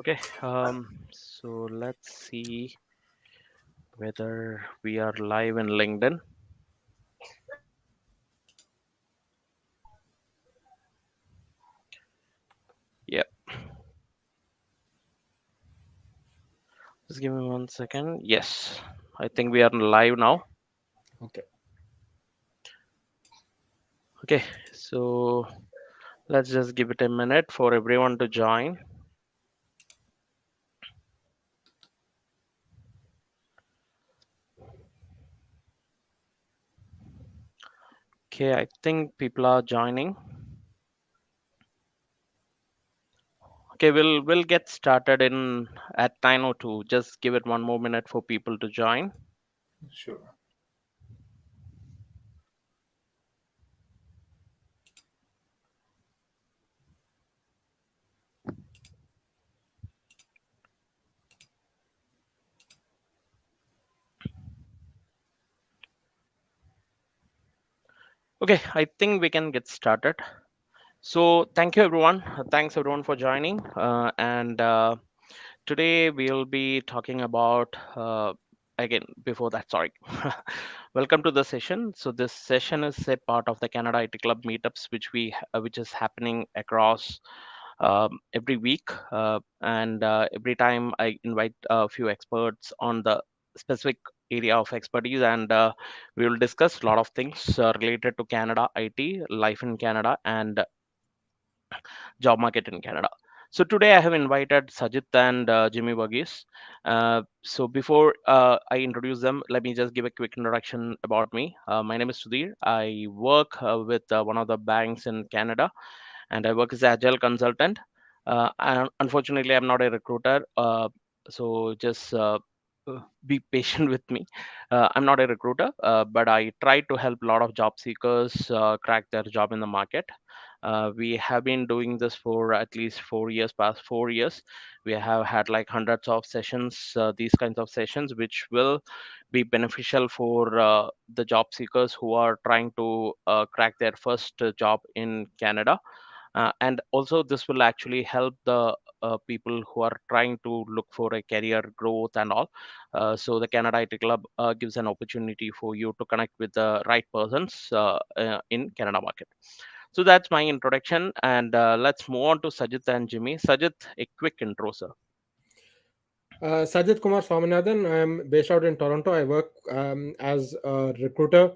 Okay, so let's see whether we are live in LinkedIn. Yep, just give me 1 second. Yes, I think we are live now. Okay. Okay, so let's just give it a minute for everyone to join. Okay, I think people are joining. Okay, we'll get started in at 9:02. Just give it one more minute for people to join. Sure. Okay, I think we can get started. So thank you everyone. Thanks everyone for joining. And Today we'll be talking about again before that. Sorry, welcome to the session. So this session is a part of the Canada IT Club meetups, which is happening across every week, and every time I invite a few experts on the specific area of expertise, and we will discuss a lot of things related to Canada IT, life in Canada, and job market in Canada. So today I have invited Sajid and Jimmy Burgess. So before I introduce them, let me just give a quick introduction about me. My name is Sudhir. I work with one of the banks in Canada, and I work as an agile consultant. And unfortunately, I'm not a recruiter, so just be patient with me. I'm not a recruiter, but I try to help a lot of job seekers crack their job in the market. We have been doing this for at least 4 years, past 4 years. We have had like hundreds of sessions, these kinds of sessions, which will be beneficial for the job seekers who are trying to crack their first job in Canada. And also, this will actually help the people who are trying to look for a career growth and all. So, the Canada IT Club gives an opportunity for you to connect with the right persons in Canada market. So that's my introduction, and let's move on to Sajid and Jimmy. Sajid, a quick intro, sir. Sajid Kumar Swaminathan. I'm based out in Toronto. I work as a recruiter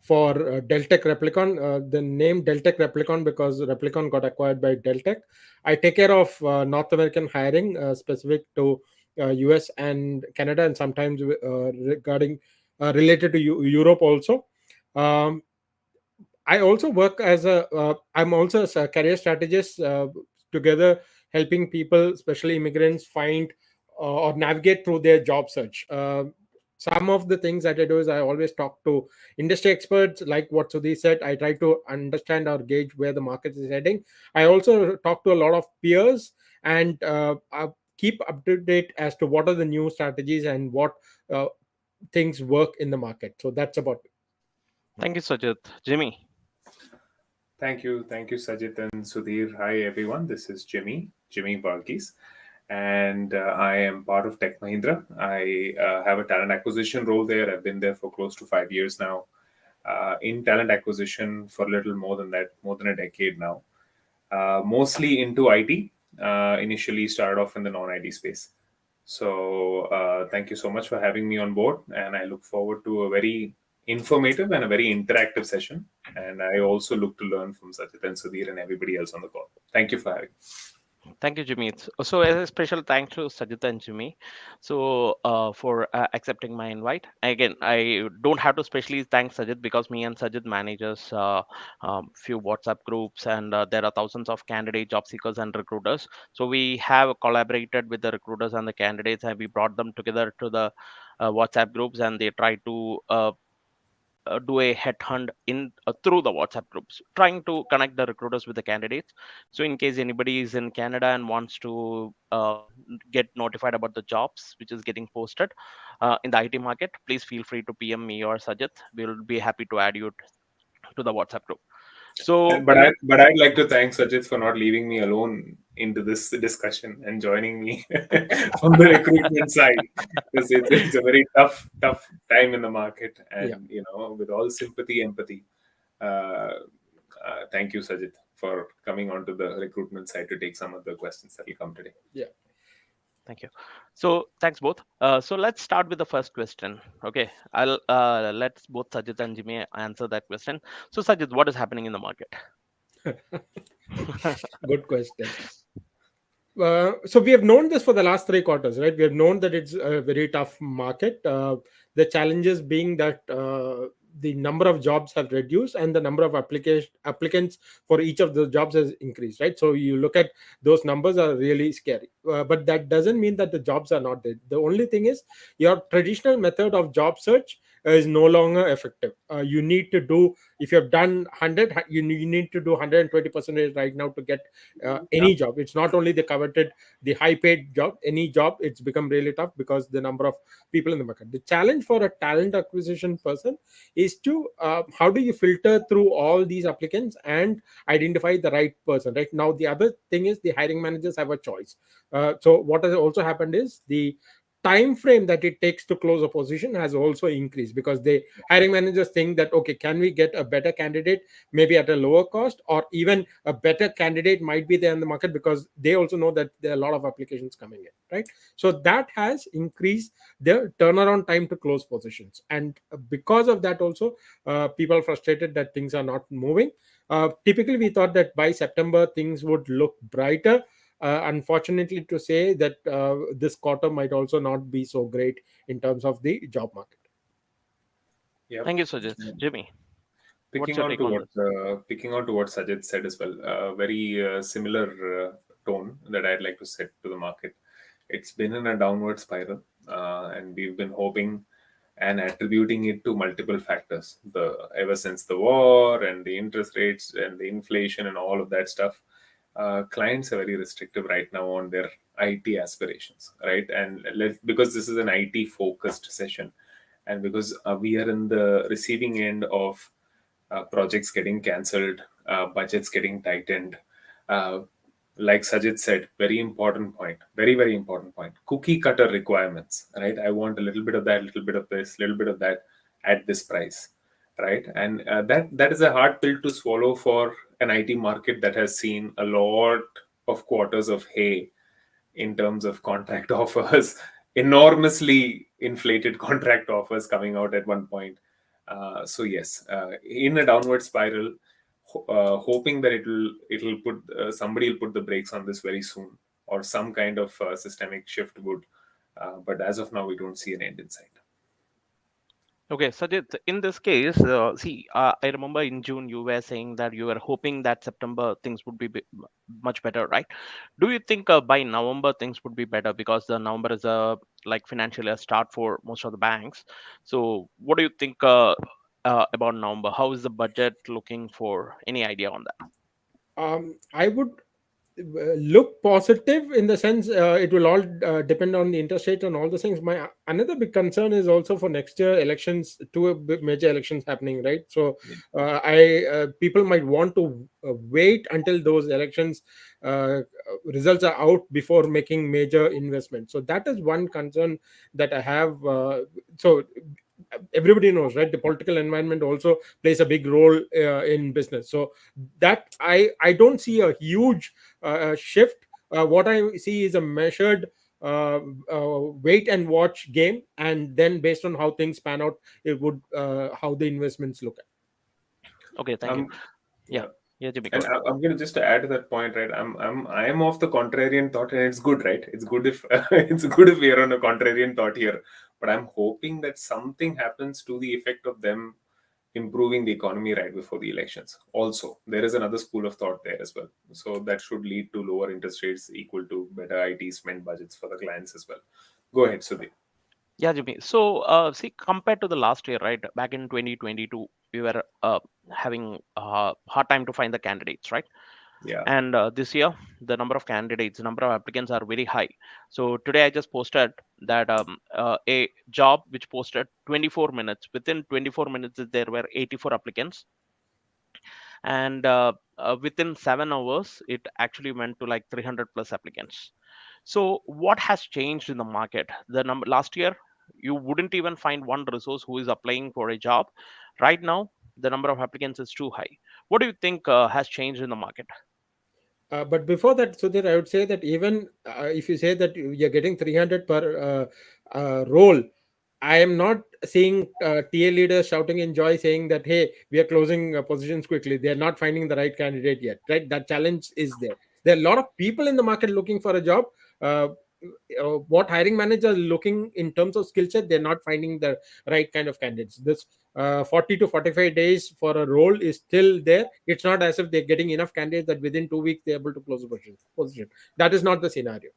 for Deltec Replicon. The name Deltec Replicon because Replicon got acquired by Deltec. I take care of North American hiring specific to US and Canada, and sometimes regarding related to Europe also. Um, I also work as I'm also a career strategist, together helping people, especially immigrants, find or navigate through their job search. Some of the things that I do is I always talk to industry experts, like what Sudhi said. I try to understand or gauge where the market is heading. I also talk to a lot of peers and keep up to date as to what are the new strategies and what uh, things work in the market. So that's about it. Thank you, Sajid. Jimmy. Thank you, Sajid and Sudhir. Hi, everyone. This is Jimmy Varghese, and I am part of Tech Mahindra. I have a talent acquisition role there. I've been there for close to 5 years now. In talent acquisition for a little more than that, more than a decade now. Mostly into IT. Initially started off in the non-IT space. So thank you so much for having me on board, and I look forward to a very informative and a very interactive session. And I also look to learn from Sajid and Sudhir and everybody else on the call. Thank you for having me. Thank you, Jimmy. So, as a special thanks to Sajid and Jimmy, so for accepting my invite. Again, I don't have to specially thank Sajid because me and Sajid manages few WhatsApp groups, and there are thousands of candidate job seekers and recruiters. So we have collaborated with the recruiters and the candidates, and we brought them together to the WhatsApp groups, and they try to do a headhunt in through the WhatsApp groups, trying to connect the recruiters with the candidates. So, in case anybody is in Canada and wants to get notified about the jobs which is getting posted in the IT market, please feel free to PM me or Sajid. We'll be happy to add you to the WhatsApp group. So But I'd like to thank Sajid for not leaving me alone into this discussion and joining me from the recruitment side, because it's a very tough time in the market, Yeah. and with all sympathy, empathy. Uh, Thank you, Sajid, for coming onto the recruitment side to take some of the questions that will come today. Yeah. thank you. So thanks both. So let's start with the first question. Okay, I'll let's both Sajid and Jimmy answer that question. So Sajid, what is happening in the market? Good question. So we have known this for the last 3 quarters, right? We have known that it's a very tough market. The challenges being that the number of jobs have reduced and the number of applicants for each of the jobs has increased, right? So you look at those numbers are really scary. But that doesn't mean that the jobs are not there. The only thing is your traditional method of job search is no longer effective. You need to do, if you have done 100, you need to do 120% right now to get Yeah. any job. It's not only the coveted, the high paid job, any job. It's become really tough because the number of people in the market. The challenge for a talent acquisition person is to how do you filter through all these applicants and identify the right person. Right now, the other thing is the hiring managers have a choice. So what has also happened is the time frame that it takes to close a position has also increased, because the hiring managers think that, okay, can we get a better candidate maybe at a lower cost, or even a better candidate might be there in the market, because they also know that there are a lot of applications coming in, right? So that has increased the turnaround time to close positions, and because of that also people are frustrated that things are not moving. Typically we thought that by September things would look brighter. Unfortunately to say that this quarter might also not be so great in terms of the job market. Yep. Thank you, Sajid. Jimmy, what's Picking your on take to on what this? Sajid said as well, very similar tone that I'd like to set to the market. It's been in a downward spiral, and we've been hoping and attributing it to multiple factors. The Ever since the war and the interest rates and the inflation and all of that stuff, clients are very restrictive right now on their IT aspirations, right? And because this is an IT focused session, and because we are in the receiving end of projects getting cancelled, budgets getting tightened. Uh, like Sajid said, very important point, very important point. Cookie cutter requirements, right? I want a little bit of that, little bit of this, little bit of that at this price, right? And that is a hard pill to swallow for an IT market that has seen a lot of quarters of hay in terms of contract offers, enormously inflated contract offers coming out at one point. So yes, in a downward spiral, hoping that it'll put somebody will put the brakes on this very soon, or some kind of systemic shift would. But as of now, we don't see an end in sight. Okay, Sajid, in this case, see, I remember in June you were saying that you were hoping that September things would be much better, right? Do you think by November things would be better, because the November is a like financially a start for most of the banks? So, what do you think about November? How is the budget looking for? Any idea on that? I would look positive in the sense it will all depend on the interest rate and all those things. My another big concern is also for next year elections, two major elections happening, right? So Yeah. I people might want to wait until those elections results are out before making major investments. So that is one concern that I have. So everybody knows, right, the political environment also plays a big role in business. So that I don't see a huge shift. What I see is a measured wait and watch game, and then based on how things pan out, it would how the investments look at. Okay, thank you. Um, Yeah, yeah. yeah, Jimmy, go And ahead. I'm going to just add to that point, right? I am of the contrarian thought, and it's good, right? It's good if it's good if we are on a contrarian thought here. But I'm hoping that something happens to the effect of them improving the economy right before the elections. Also, there is another school of thought there as well. So that should lead to lower interest rates equal to better IT spend budgets for the clients as well. Go ahead, Sudhi. Yeah, Jimmy. So, see, compared to the last year, right? Back in 2022, we were having a hard time to find the candidates, right? Yeah. And this year, the number of candidates, the number of applicants are very high. So today, I just posted that a job which posted 24 minutes. Within 24 minutes, there were 84 applicants, and within 7 hours it actually went to like 300 plus applicants. So what has changed in the market? The number last year, you wouldn't even find one resource who is applying for a job. Right now, the number of applicants is too high. What do you think has changed in the market? But before that, Sudhir, I would say that even if you say that you're getting 300 per role, I am not seeing TA leaders shouting in joy saying that, hey, we are closing positions quickly. They're not finding the right candidate yet, right? That challenge is there. There are a lot of people in the market looking for a job. Uh, what hiring managers are looking in terms of skill set, they're not finding the right kind of candidates. This 40 to 45 days for a role is still there. It's not as if they're getting enough candidates that within 2 weeks they're able to close the position. That is not the scenario.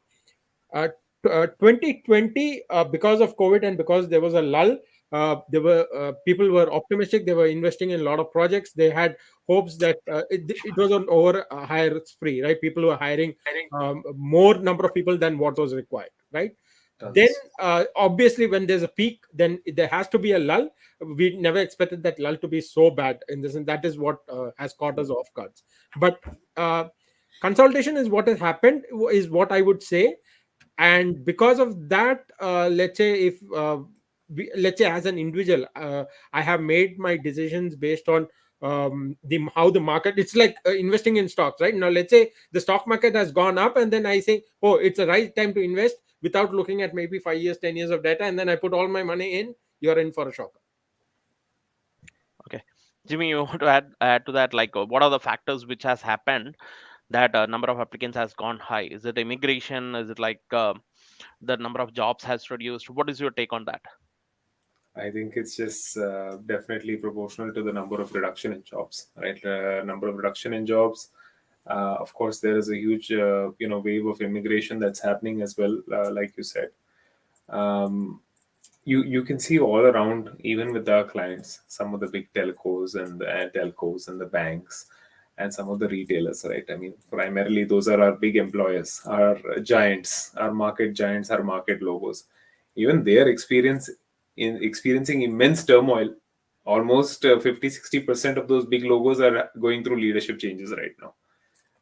uh, 2020, because of COVID and because there was a lull, there were people were optimistic. They were investing in a lot of projects. They had hopes that it was an over hire spree, right? People were hiring more number of people than what was required, right? Then Tons. obviously when there's a peak, then there has to be a lull. We never expected that lull to be so bad in this, and that is what has caught us off guards. But uh, consolidation is what has happened, is what I would say. And because of that, let's say if let's say as an individual, I have made my decisions based on the how the market, it's like investing in stocks, right? Now let's say the stock market has gone up, and then I say, oh, it's the right time to invest, without looking at maybe 5 years, 10 years of data, and then I put all my money in. You're in for a shock. Okay, Jimmy, you want to add to that? Like, what are the factors which has happened that number of applicants has gone high? Is it immigration? Is it like the number of jobs has reduced? What is your take on that? I think it's just definitely proportional to the number of reduction in jobs, right? Number of reduction in jobs. Of course, there is a huge, wave of immigration that's happening as well, like you said. Um, you can see all around, even with our clients, some of the big telcos and the banks and some of the retailers, right? I mean, primarily those are our big employers, our giants, our market giants, our market logos. Even they are experiencing immense turmoil. Almost 50-60% of those big logos are going through leadership changes right now,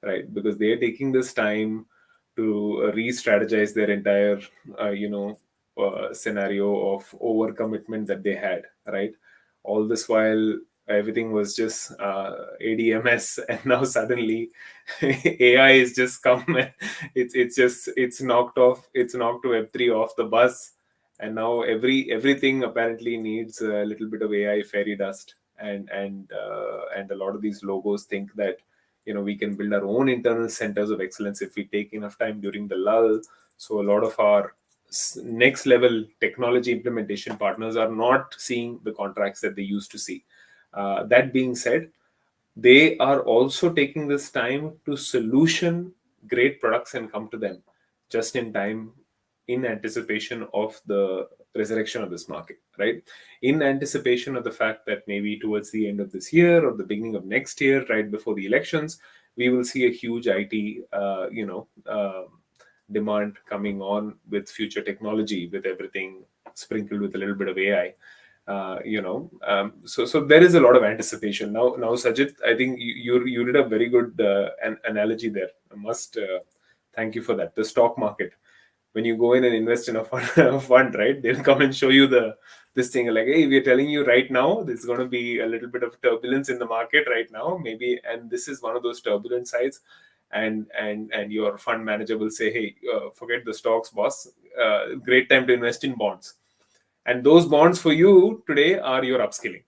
right? Because they are taking this time to re-strategize their entire, scenario of overcommitment that they had, right? All this while everything was just ADMS, and now suddenly AI is just come. And it's knocked Web3 off the bus, and now everything apparently needs a little bit of AI fairy dust, and a lot of these logos think that we can build our own internal centers of excellence if we take enough time during the lull. So a lot of our next level technology implementation partners are not seeing the contracts that they used to see. That being said, they are also taking this time to solution great products and come to them just in time, in anticipation of the resurrection of this market, right? In anticipation of the fact that maybe towards the end of this year or the beginning of next year, right before the elections, we will see a huge IT demand coming on with future technology, with everything sprinkled with a little bit of AI. So there is a lot of anticipation now. Sajid, I think you did a very good analogy there. I must thank you for that. The stock market, when you go in and invest in a fund, a fund, right? They'll come and show you this thing like, hey, we're telling you right now, there's going to be a little bit of turbulence in the market right now, maybe, and this is one of those turbulent sides. And your fund manager will say, hey, forget the stocks, boss. Great time to invest in bonds, and those bonds for you today are your upskilling.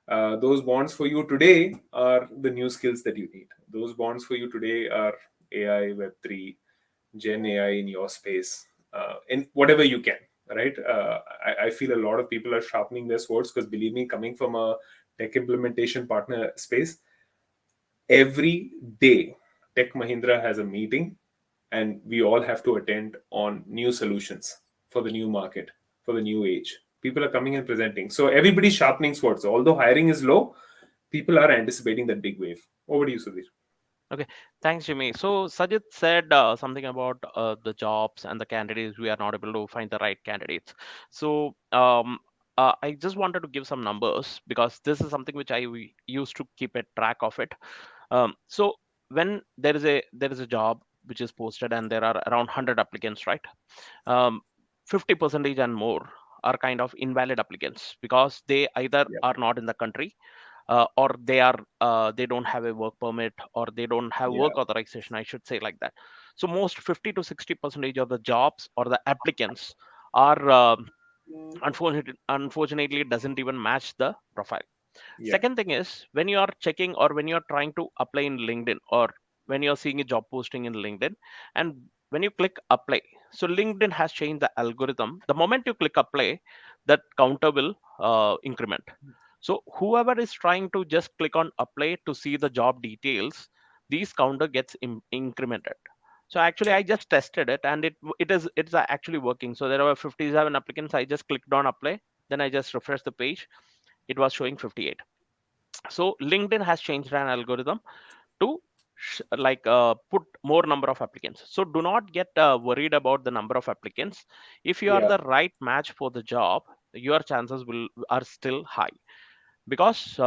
Those bonds for you today are the new skills that you need. Those bonds for you today are AI, Web3, Gen AI in your space, in whatever you can, right? I feel a lot of people are sharpening their swords because, believe me, coming from a tech implementation partner space, every day Tech Mahindra has a meeting, and we all have to attend on new solutions for the new market, for the new age. People are coming and presenting, so everybody's sharpening swords. Although hiring is low, people are anticipating that big wave. Over to you, Sudhir. Okay, thanks, Jimmy. So Sajid said something about the jobs and the candidates. We are not able to find the right candidates. So I just wanted to give some numbers because this is something which I used to keep a track of it. So when there is a job which is posted and there are around 100 applicants, right? um, 50 percentage and more are kind of invalid applicants because they either Yeah. are not in the country, or they don't have a work permit, or they don't have Yeah. work authorization, I should say, like that. So most 50 to 60 percentage of the jobs or the applicants are, unfortunately, it doesn't even match the profile. Yeah. Second thing is, when you are checking or when you are trying to apply in LinkedIn, or when you're seeing a job posting in LinkedIn, and when you click apply, so LinkedIn has changed the algorithm. The moment you click apply, that counter will increment. So whoever is trying to just click on apply to see the job details, these counter gets incremented. So actually, I just tested it, and it's actually working. So there were 57 applicants. I just clicked on apply, then I just refreshed the page. It was showing 58. So LinkedIn has changed an algorithm to put more number of applicants. So do not get worried about the number of applicants. If you are Yeah. the right match for the job, your chances will are still high, because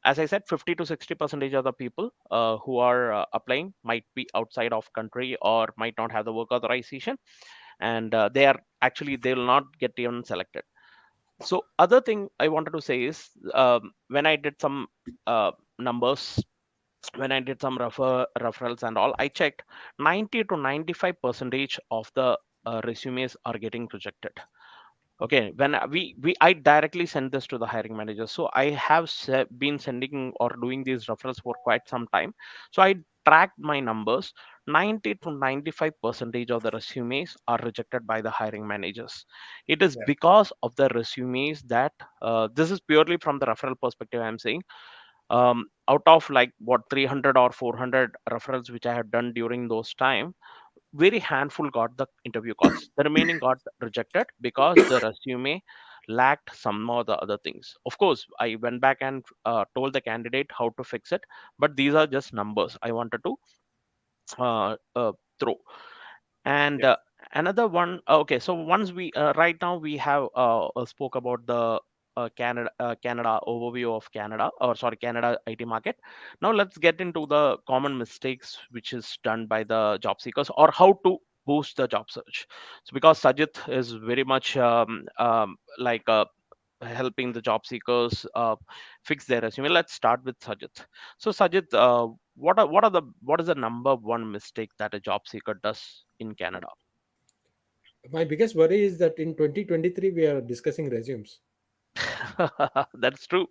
as I said, 50 to 60 percentage of the people who are applying might be outside of country or might not have the work authorization, and they will not get even selected. So other thing I wanted to say is, when I did some numbers, when I did some referrals and all, I checked 90 to 95 percentage of the resumes are getting rejected. Okay, when we I directly send this to the hiring manager. So I have been sending or doing these referrals for quite some time. So I tracked my numbers. 90 to 95 percentage of the resumes are rejected by the hiring managers. It is Yeah. because of the resumes that, this is purely from the referral perspective I'm saying. Out of like what 300 or 400 referrals which I had done during those time, very handful got the interview calls. The remaining got rejected because the resume lacked some of the other things. Of course, I went back and told the candidate how to fix it, but these are just numbers I wanted to throw. And Yeah. another one, okay, so once we right now we have spoke about the Canada overview of Canada, or sorry, Canada IT market. Now let's get into the common mistakes which is done by the job seekers, or how to boost the job search. So because Sajit is very much helping the job seekers fix their resume, let's start with Sajit. So Sajit, what is the number one mistake that a job seeker does in Canada? My biggest worry is that in 2023 we are discussing resumes, That's true.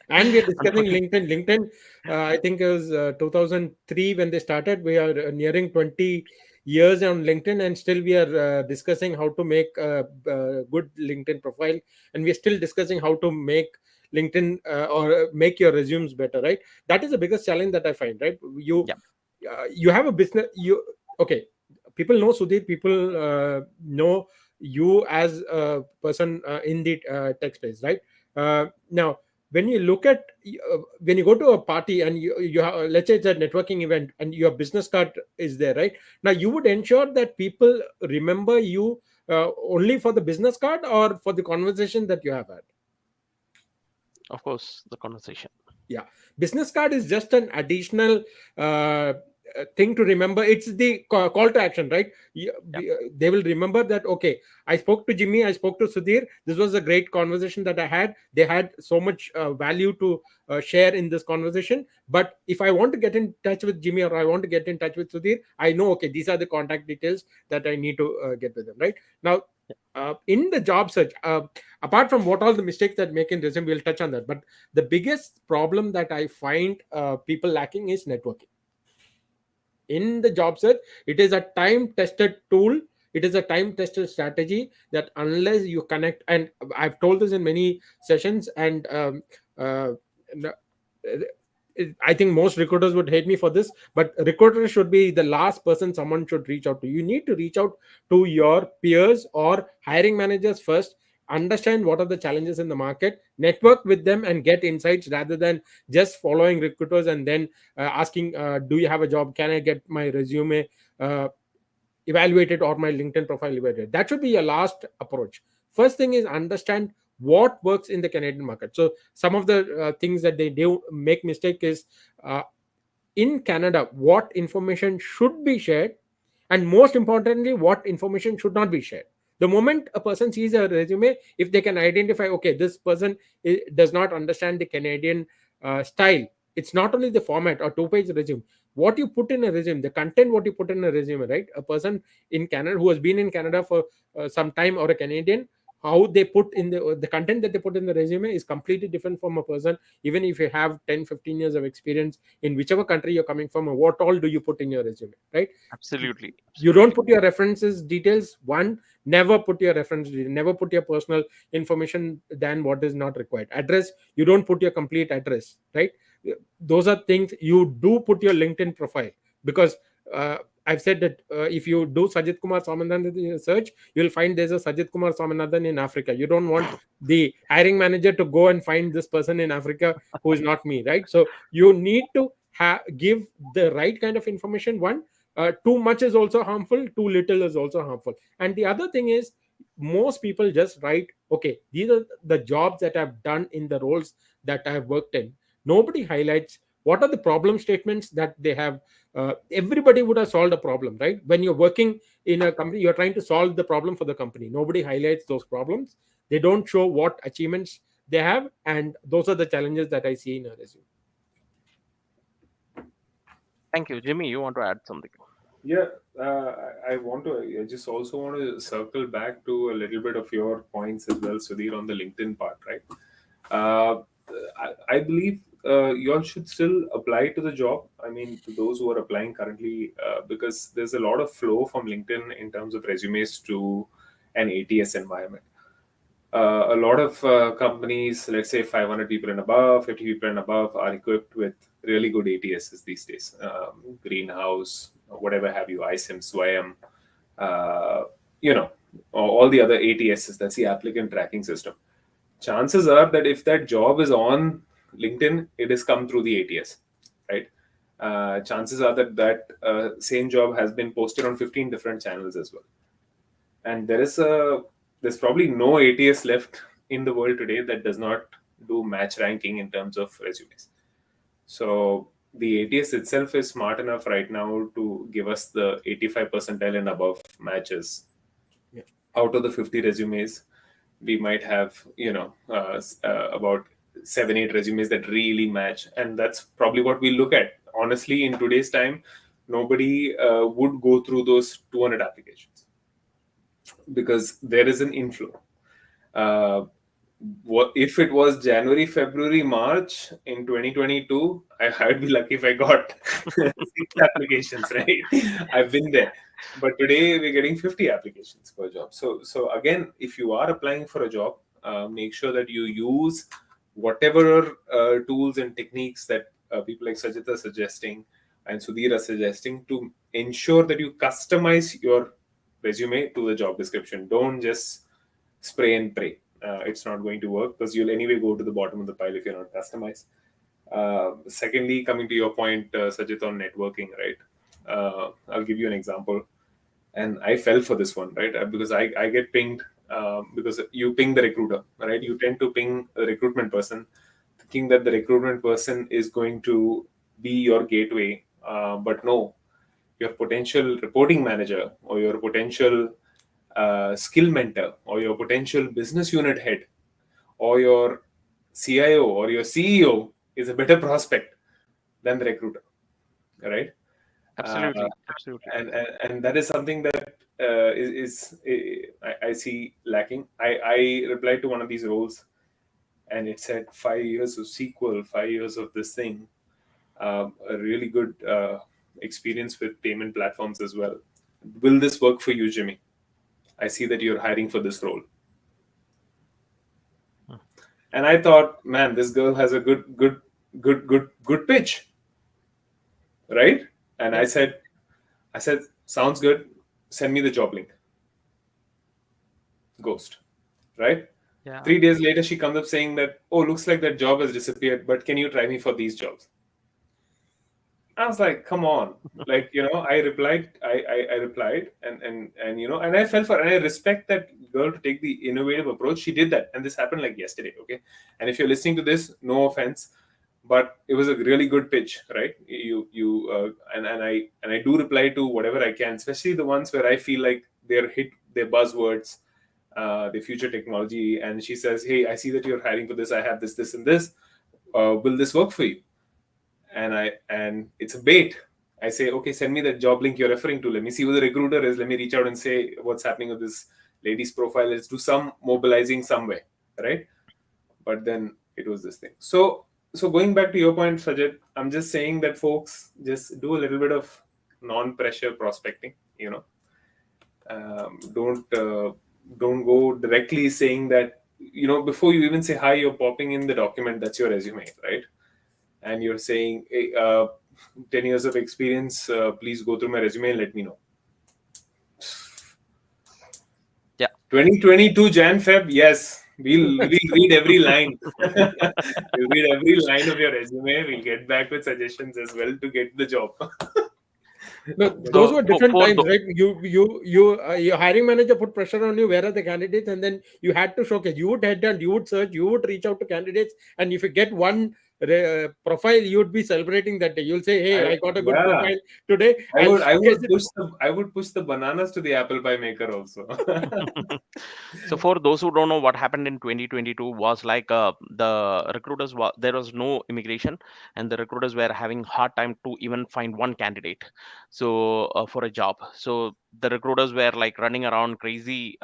and we are discussing Unfortunately, LinkedIn. I think it was 2003 when they started. We are nearing 20 years on LinkedIn, and still we are discussing how to make a good LinkedIn profile, and we are still discussing how to make LinkedIn or make your resumes better, right? That is the biggest challenge that I find, right? yeah, You have a business. Okay, people know Sudhir, people know you as a person in the tech space, right? Now, when you look at when you go to a party and you have, let's say it's a networking event and your business card is there, right? Now you would ensure that people remember you only for the business card or for the conversation that you have had. of course, the conversation. Yeah, business card is just an additional thing to remember. It's the call to action, right? Yeah, They will remember that, okay, I spoke to Jimmy, I spoke to Sudhir, this was a great conversation that I had. They had so much value to share in this conversation. But if I want to get in touch with Jimmy or I want to get in touch with Sudhir, I know, okay, these are the contact details that I need to get with them, right? Now, in the job search, apart from what all the mistakes that make in resume, we'll touch on that. But the biggest problem that I find people lacking is networking in the job search. It is a time tested tool, it is a time tested strategy that unless you connect, and I've told this in many sessions, and uh, I think most recruiters would hate me for this, but recruiters should be the last person someone should reach out to. You need to reach out to your peers or hiring managers first, understand what are the challenges in the market, network with them, and get insights rather than just following recruiters and then asking, do you have a job? Can I get my resume uh, evaluated or my LinkedIn profile evaluated? That should be your last approach. First thing is understand what works in the Canadian market. So some of the things that they do make mistake is, uh, in Canada, what information should be shared, and most importantly, what information should not be shared. The moment a person sees a resume, if they can identify, okay, this person does not understand the Canadian style. It's not only the format or two-page resume. What you put in a resume, the content, what you put in a resume, right? A person in Canada who has been in Canada for some time, or a Canadian, how they put in the content that they put in the resume is completely different from a person, even if you have 10, 15 years of experience in whichever country you're coming from, or what all do you put in your resume, right? Absolutely, You don't absolutely. put your references details. One, never put your never put your personal information than what is not required. Address, you don't put your complete address, right? Those are things. You do put your LinkedIn profile, because I've said that if you do Sajit Kumar Swaminathan search, you'll find there's a Sajit Kumar Swaminathan in Africa. You don't want the hiring manager to go and find this person in Africa who is not me, right? So you need to give the right kind of information. One, too much is also harmful, too little is also harmful. And the other thing is, most people just write, okay, these are the jobs that I've done in the roles that I've worked in. Nobody highlights what are the problem statements that they have. Everybody would have solved a problem, right? When you're working in a company, you're trying to solve the problem for the company. Nobody highlights those problems. They don't show what achievements they have, and those are the challenges that I see in a resume. Thank you, Jimmy. You want to add something? Yeah, I want to. I just also want to circle back to a little bit of your points as well, Sudhir, on the LinkedIn part, right? Uh, I believe you all should still apply to the job. I mean, to those who are applying currently, because there's a lot of flow from LinkedIn in terms of resumes to an ATS environment. A lot of companies, let's say 500 people and above, 50 people and above, are equipped with really good ATSs these days. Greenhouse, whatever have you, ISIM, SWAYAM, uh, you know, all the other ATSs, that's the applicant tracking system. Chances are that if that job is on LinkedIn, it has come through the ATS, right? Chances are that same job has been posted on 15 different channels as well. And there's probably no ATS left in the world today that does not do match ranking in terms of resumes. So the ATS itself is smart enough right now to give us the 85 percentile and above matches. Yeah. Out of the 50 resumes, we might have about 7 8 resumes that really match, and that's probably what we look at. Honestly, in today's time, nobody would go through those 200 applications because there is an inflow. Uh, what if it was January, February, March in 2022? I'd be lucky if I got 6 applications, right? I've been there. But today we're getting 50 applications per job. So again, if you are applying for a job, make sure that you use whatever tools and techniques that people like Sajit are suggesting and Sudhir are suggesting to ensure that you customize your resume to the job description. Don't just spray and pray. It's not going to work because you'll anyway go to the bottom of the pile if you're not customized. Secondly, coming to your point, Sajit, on networking, right? I'll give you an example. And I fell for this one, right? Because I get pinged because you ping the recruiter, right? You tend to ping a recruitment person, thinking that the recruitment person is going to be your gateway. But no, your potential reporting manager or your potential skill mentor or your potential business unit head or your CIO or your CEO is a better prospect than the recruiter, right? Uh, Absolutely, absolutely. and that is something that I see lacking. I replied to one of these roles, and it said 5 years of SQL, 5 years of this thing, a really good experience with payment platforms as well. Will this work for you, Jimmy? I see that you're hiring for this role. Hmm. And I thought, man, this girl has a good pitch, right? And Yeah. I said, sounds good. Send me the job link. Ghost, right? Yeah. 3 days later, she comes up saying that, oh, looks like that job has disappeared, but can you try me for these jobs? I was like, come on. Like, I replied, and I fell for, and I respect that girl to take the innovative approach. She did that. And this happened like yesterday. Okay. And if you're listening to this, no offense, but it was a really good pitch, right? And I do reply to whatever I can, especially the ones where I feel like they're hit, their buzzwords, the future technology. And she says, hey, I see that you're hiring for this. I have this, this, and this. Will this work for you? And it's a bait. I say, okay, send me that job link you're referring to. Let me see who the recruiter is. Let me reach out and say what's happening with this lady's profile. Let's do some mobilizing somewhere, right? But then it was this thing. So going back to your point, Sajid, I'm just saying that folks just do a little bit of non-pressure prospecting. Don't go directly saying that, before you even say hi, you're popping in the document that's your resume, right? And you're saying, hey, 10 years of experience, please go through my resume and let me know. Yeah. 2022 Jan Feb, yes, we'll read every line. We'll read every line of your resume. We'll get back with suggestions as well to get the job. No, But those So were different for times, right? Your hiring manager put pressure on you. Where are the candidates? And then you had to showcase. You would headhunt, you would search, you would reach out to candidates, and if you get one profile, you would be celebrating that day. You'll say, "Hey, I got a good yeah, profile today. I I'll would I showcase would it." push the bananas to the apple pie maker also. So for those who don't know, what happened in 2022 was like the recruiters there was no immigration, and the recruiters were having hard time to even find one candidate. So for a job, so the recruiters were like running around crazy,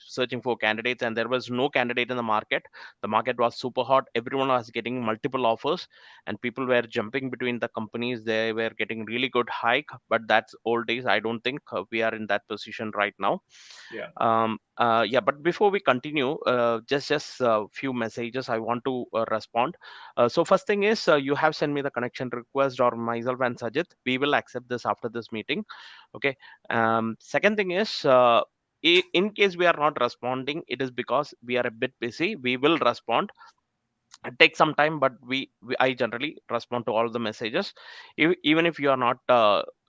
searching for candidates, and there was no candidate in the market. The market was super hot. Everyone was getting multiple offers, and people were jumping between the companies. They were getting really good hike, but that's old days. I don't think we are in that position right now. Yeah. Yeah, but before we continue, just few messages I want to respond. So first thing is, you have sent me the connection request, or myself and Sajid, we will accept this after this meeting. Okay. Second thing is, in case we are not responding, it is because we are a bit busy. We will respond. It takes some time, but I generally respond to all the messages. Even if you are not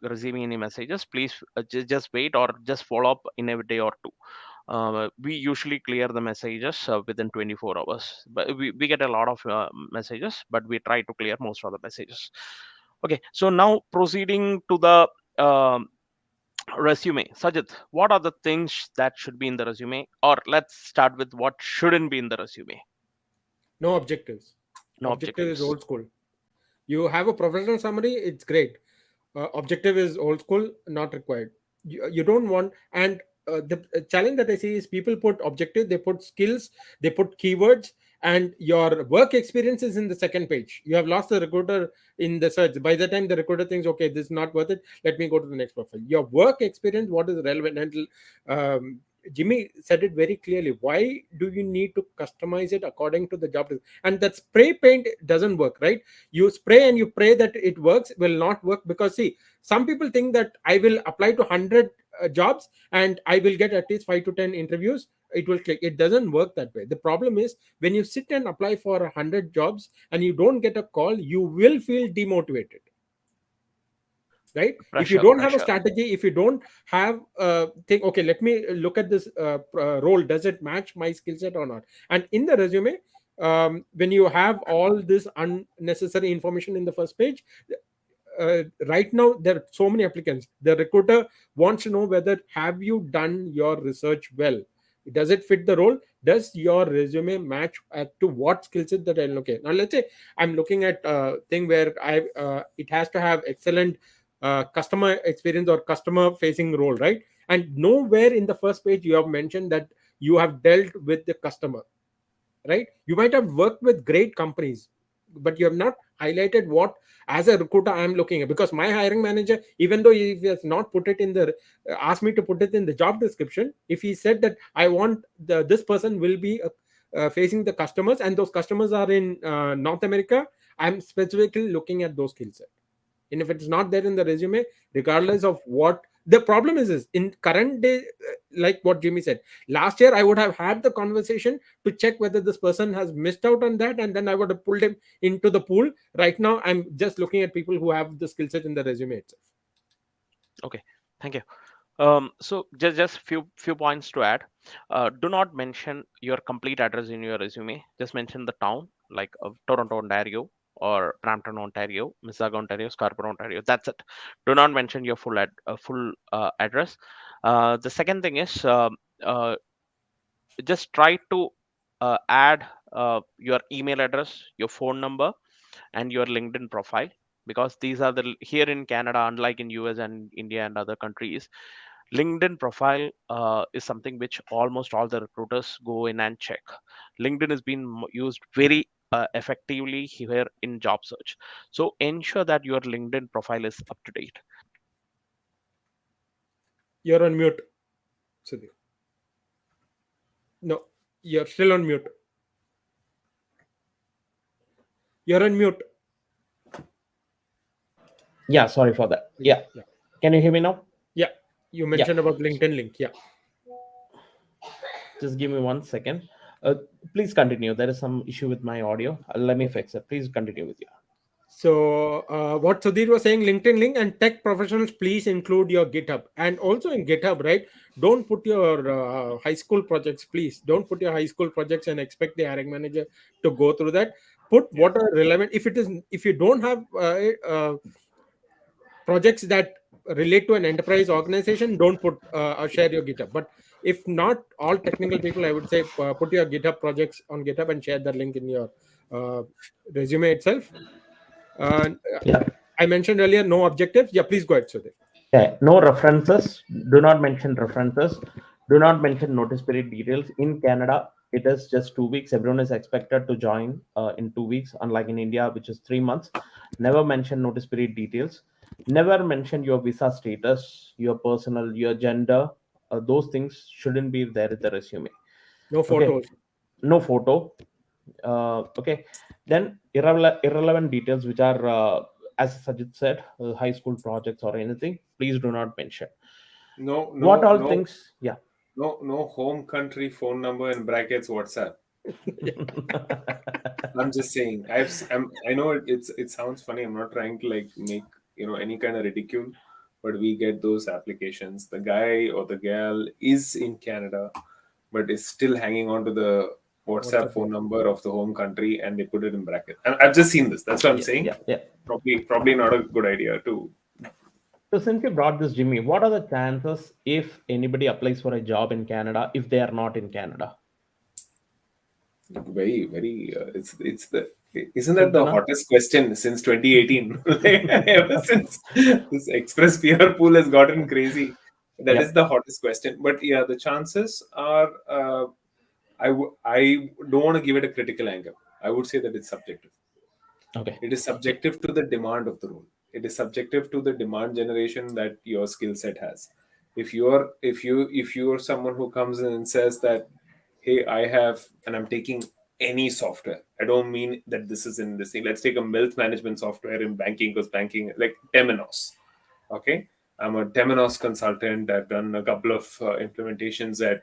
receiving any messages, please just wait, or just follow up in a day or two. We usually clear the messages within 24 hours, but we get a lot of messages, but we try to clear most of the messages. Okay, so now proceeding to the um, resume. Sajid, what are the things that should be in the resume, or let's start with what shouldn't be in the resume? No objectives. No Objective is objectives. old school. You have a professional summary, it's great. Objective is old school, not required. You don't want, and the challenge that I see is people put objective, they put skills, they put keywords, and your work experience is in the second page. You have lost the recruiter in the search. By the time the recruiter thinks, okay, this is not worth it, let me go to the next profile. Your work experience, what is relevant, and Jimmy said it very clearly. Why do you need to customize it according to the job? And that spray paint doesn't work, right? You spray and you pray that it works, will not work, because see, some people think that I will apply to 100 jobs and I will get at least 5 to 10 interviews, it will click. It doesn't work that way. The problem is, when you sit and apply for 100 jobs and you don't get a call, you will feel demotivated, right? If you Pressure, don't have a pressure. strategy, if you don't have think, okay, let me look at this role, does it match my skill set or not? And in the resume, when you have all this unnecessary information in the first page, right now there are so many applicants. The recruiter wants to know whether have you done your research well, does it fit the role, does your resume match to what skill set that I'm looking at. Now let's say I'm looking at a thing where I it has to have excellent customer experience or customer facing role, right? And nowhere in the first page you have mentioned that you have dealt with the customer, right? You might have worked with great companies, but you have not highlighted what, as a recruiter, I am looking at. Because my hiring manager, even though he has not put it in the asked me to put it in the job description, if he said that I want this person will be facing the customers, and those customers are in North America, I'm specifically looking at those skill set. And if it's not there in the resume, regardless of what The problem is in current day, like what Jimmy said, last year I would have had the conversation to check whether this person has missed out on that, and then I would have pulled him into the pool. Right now I'm just looking at people who have the skill set in the resume itself. Okay, thank you. So just few points to add. Do not mention your complete address in your resume. Just mention the town, like Toronto, Ontario, or Brampton, Ontario, Mississauga, Ontario, Scarborough, Ontario. That's it. Do not mention your full address. The second thing is, uh, just try to add your email address, your phone number, and your LinkedIn profile, because these are the here in Canada, unlike in US and India and other countries, LinkedIn profile is something which almost all the recruiters go in and check. LinkedIn is being used very effectively here in job search. So ensure that your LinkedIn profile is up to date. You're on mute, Sudhir. No, you're still on mute. You're on mute. Yeah, sorry for that. Yeah, Yeah. yeah, Can you hear me now? yeah. You Yeah. mentioned about LinkedIn link. Yeah. Just give me 1 second. Uh, Please continue. There is some issue with my audio. Let me Okay. fix it. Please continue with you. So what Sudhir was saying, LinkedIn link and tech professionals, please include your GitHub, and also in GitHub, right? Don't put your high school projects, please. Don't put your high school projects and expect the hiring manager to go through that. Put Yeah. what are relevant. If you don't have projects that relate to an enterprise organization, don't put or share your GitHub. But if not all technical people, I would say put your GitHub projects on GitHub and share the link in your uh, resume itself. uh, Yeah. I mentioned earlier, no objectives. Yeah, please go ahead, Sudhir. Yeah, no references. Do not mention references. Do not mention notice period details. In Canada, it is just 2 weeks. Everyone is expected to join in 2 weeks, unlike in India, which is 3 months. Never mention notice period details. Never mention your visa status, your personal, your gender. Those things shouldn't be there in the resume. No Okay, photos. no photo. Okay, then irrelevant details which are, as Sajid said, high school projects or anything, please do not mention. No, What no, all no, things? Yeah. no home country phone number in brackets WhatsApp. I'm just saying. I know it sounds funny. I'm not trying to like make any kind of ridicule, but we get those applications. The guy or the gal is in Canada, but is still hanging on to the WhatsApp WhatsApp phone link. number of the home country, and they put it in bracket. I've just seen this. That's what I'm Yeah, saying. yeah, yeah. Probably not a good idea to. So since you brought this, Jimmy, what are the chances if anybody applies for a job in Canada if they are not in Canada? Very, very. It's the isn't that Good to the know. hottest question since 2018? Like, ever since this Express PR pool has gotten crazy, that is Yep. the hottest question. But yeah, the chances are. I don't want to give it a critical angle. I would say that it's subjective. Okay. It is Yeah. subjective to the demand of the role. It is subjective to the demand generation that your skill set has. If you're someone who comes in and says that, hey, I have, and I'm taking any software. I don't mean that this is in this thing. Let's take a wealth management software in banking, because banking, like Temenos. Okay, I'm a Temenos consultant. I've done a couple of implementations at,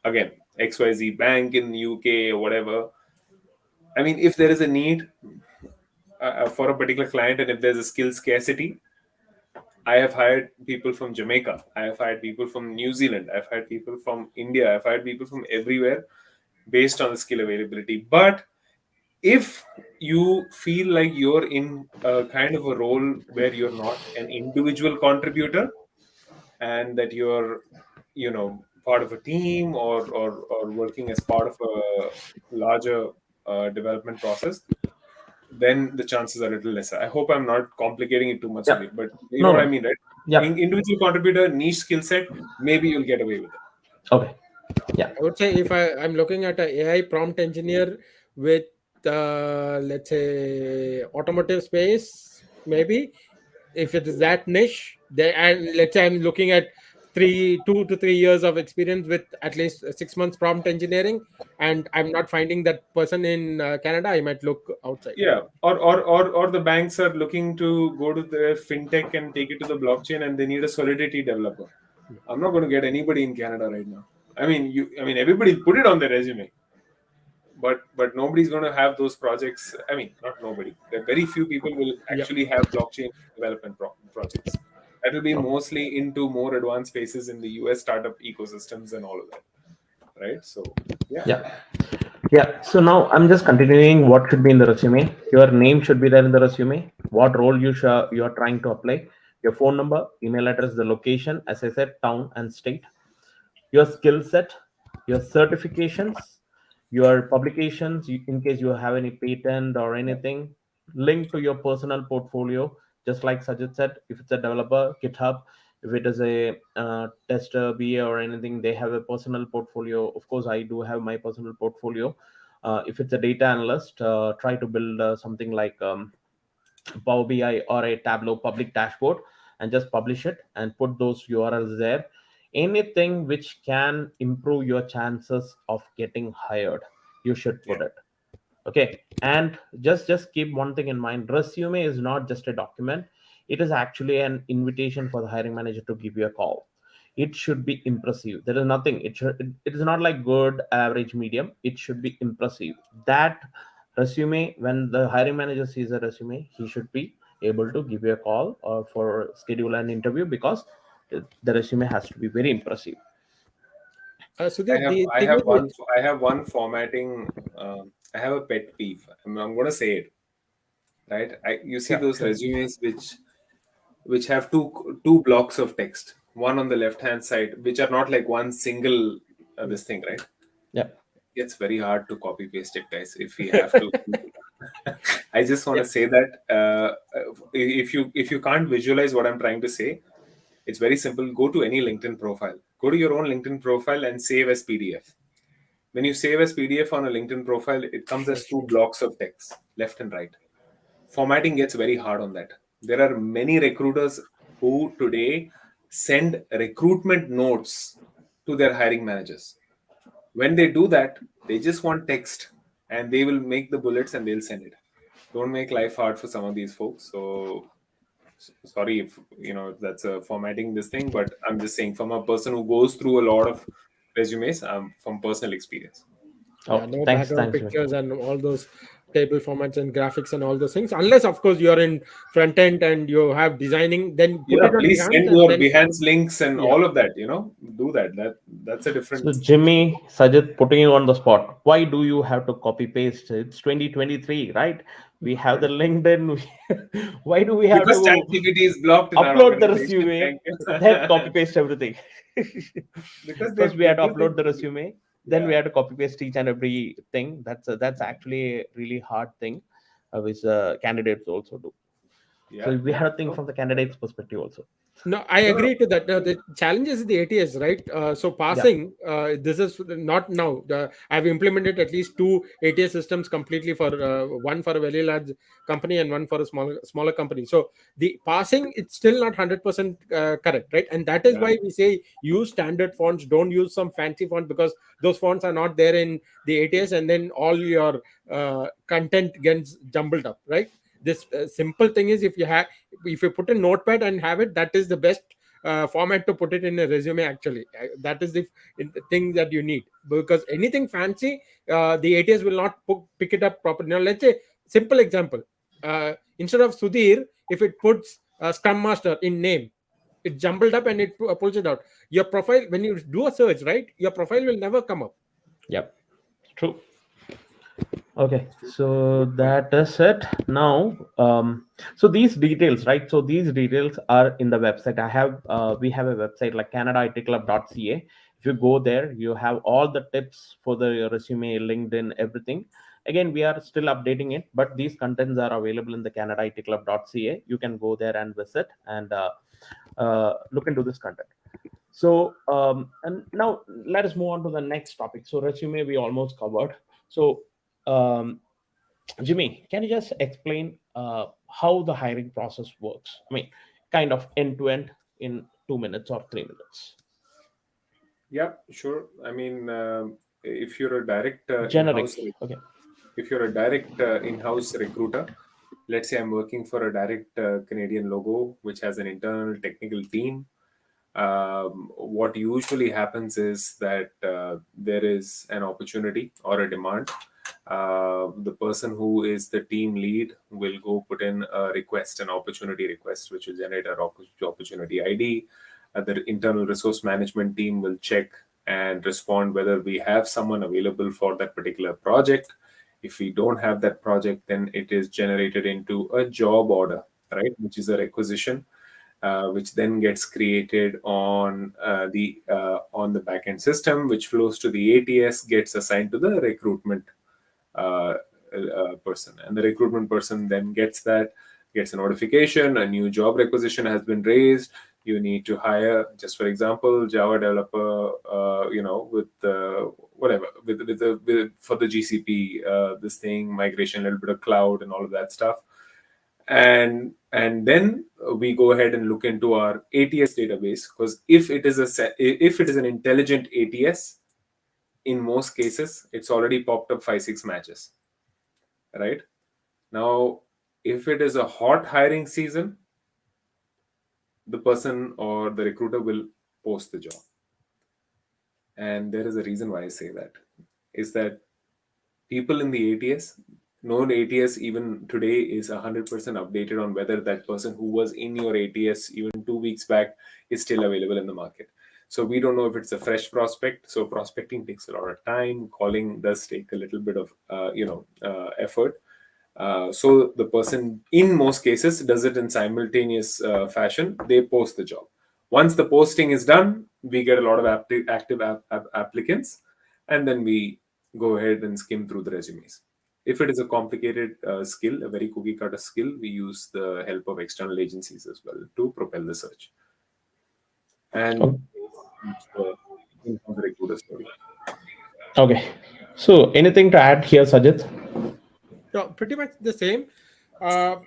again, XYZ bank in UK or whatever. I mean, if there is a need for a particular client, and if there's a skill scarcity, I have hired people from Jamaica. I have hired people from New Zealand. I've hired people from India. I've hired people from everywhere based on the skill availability. But if you feel like you're in a kind of a role where you're not an individual contributor, and that you're, part of a team, or working as part of a larger development process, then the chances are a little lesser. I hope I'm not complicating it too much, Yeah. Sudhir, but you know No, what I no. mean, right? Yep. Individual contributor, niche skill set, maybe you'll get away with it. Okay. Yeah. I would say if I'm looking at a AI prompt engineer with let's say automotive space, maybe if it is that niche, then, and let's say I'm looking at 2 to 3 years of experience with at least 6 months prompt engineering, and I'm not finding that person in Canada, I might look outside. Yeah, or the banks are looking to go to their fintech and take it to the blockchain, and they need a Solidity developer. I'm not going to get anybody in Canada right now. I mean, everybody put it on their resume, but nobody's going to have those projects. I mean, not nobody. There are very few people will Yeah. actually have blockchain development projects. That will be Oh, mostly into more advanced spaces in the US startup ecosystems and all of that, right? So yeah, yeah. Yeah. So now I'm just continuing what should be in the resume. Your name should be there in the resume. What role you are trying to apply. Your phone number, email address, the location, as I said, town and state. Your skill set, your certifications, your publications, in case you have any patent or yeah, anything, link to your personal portfolio. Just like Sajid said, if it's a developer, GitHub. If it is a tester, BA, or anything, they have a personal portfolio. Of course, I do have my personal portfolio. If it's a data analyst, try to build something like Power BI or a Tableau public dashboard and just publish it and put those URLs there. Anything which can improve your chances of getting hired, you should yeah, put it. Okay, and just keep one thing in mind: resume is not just a document. It is actually an invitation for the hiring manager to give you a call. It should be impressive. There is nothing. It is not like good, average, medium. It should be impressive. That resume, when the hiring manager sees a resume, he should be able to give you a call or for schedule an interview, because the resume has to be very impressive. Sudhir, the I thing have is with I have one formatting. I have a pet peeve. I'm going to say it, right. You see yeah, those sure. resumes which have two blocks of text, one on the left hand side, which are not like one single Yeah. this thing, right? Yeah. It's very hard to copy paste it, guys. If we have to, I just want Yeah. to say that if you can't visualize what I'm trying to say, it's very simple. Go to any LinkedIn profile. Go to your own LinkedIn profile and save as PDF. When you save as PDF on a LinkedIn profile, it comes Sure, as two sure. blocks of text, left and right. Formatting gets very hard on that. There are many recruiters who today send recruitment notes to their hiring managers. When they do that, they just want text and they will make the bullets and they'll send it. Don't make life hard for some of these folks. So sorry if if that's a formatting this thing, but I'm just saying from a person who goes through a lot of resumes, from personal experience. Yeah, Oh, no thanks, background thanks, Jimmy. pictures and all those table formats and graphics and all those things. Unless, of course, you're in front end and you have designing, then put Yeah, it on please Behance send and your then Behance links and yeah. all of that. Do that. That's a So, different. Jimmy, Sajid, putting you on the spot. Why do you have to copy paste? It's 2023, right? We have the LinkedIn. Why do we have Because to ChatGPT is blocked in our upload the organization. resume, Thank you. then copy paste everything? because First, we had to they upload the resume, then we yeah, had to copy paste each and every thing. That's actually a really hard thing, which candidates also do. yeah, So we yeah. had to think No, from the candidate's perspective also. No, I no, no. agree to that. The challenge is the ATS, right? So Yeah, passing, this is not now. I've implemented at least two ATS systems completely for one for a very large company and one for a smaller company. So the passing, it's still not 100% correct, right? And that is Yeah, why we say use standard fonts. Don't use some fancy font because those fonts are not there in the ATS, and then all your content gets jumbled up, right? This simple thing is if you put a notepad and have it, that is the best format to put it in a resume. Actually, that is the thing that you need, because anything fancy, the ATS will not pick it up properly. Now let's say simple example, instead of Sudhir, if it puts Scrum Master in name, it jumbled up and it pulls it out. Your profile, when you do a search, right, your profile will never come up. yep, true. Okay, that's true. so Good point. that is it. Now, so these details, right? So these details are in the website. We have a website like canadaitclub.ca. If you go there, you have all the tips for the resume, LinkedIn, everything. Again, we are still updating it, but these contents are available in the canadaitclub.ca. You can go there and visit and look into this content. So, and now let us move on to the next topic. So, resume we almost covered. So, um, Jimmy, can you just explain how the hiring process works? I mean, kind of end to end in 2 minutes or 3 minutes. Yeah, sure. I mean, if you're a direct Generic. Okay. if you're a direct in-house recruiter, let's say I'm working for a direct Canadian logo, which has an internal technical team. What usually happens is that there is an opportunity or a demand. The person who is the team lead will go put in a request, an opportunity request, which will generate an opportunity ID. The internal resource management team will check and respond whether we have someone available for that particular project. If we don't have that project, then it is generated into a job order, right, which is a requisition, which then gets created on the backend system, which flows to the ATS, gets assigned to the recruitment uh, person, and the recruitment person then gets a notification, a new job requisition has been raised. You need to hire, just for example, Java developer, with whatever, for the GCP, this thing, migration, a little bit of cloud, and all of that stuff. And then we go ahead and look into our ATS database, because if it is an intelligent ATS, in most cases it's already popped up 5 6 matches, right? Now, if it is a hot hiring season, the person or the recruiter will post the job. And there is a reason why I say that, is that people in the ATS, known ATS even today is 100% updated on whether that person who was in your ATS even 2 weeks back is still available in the market. So we don't know if it's a fresh prospect. So prospecting takes a lot of time. Calling does take a little bit of effort. So the person, in most cases, does it in simultaneous fashion. They post the job. Once the posting is done, we get a lot of active applicants, and then we go ahead and skim through the resumes. If it is a complicated skill, a very cookie cutter skill, we use the help of external agencies as well to propel the search. And O- the in-house recruiter story. Okay. So anything to add here, Sajid? So pretty much the same. Uh,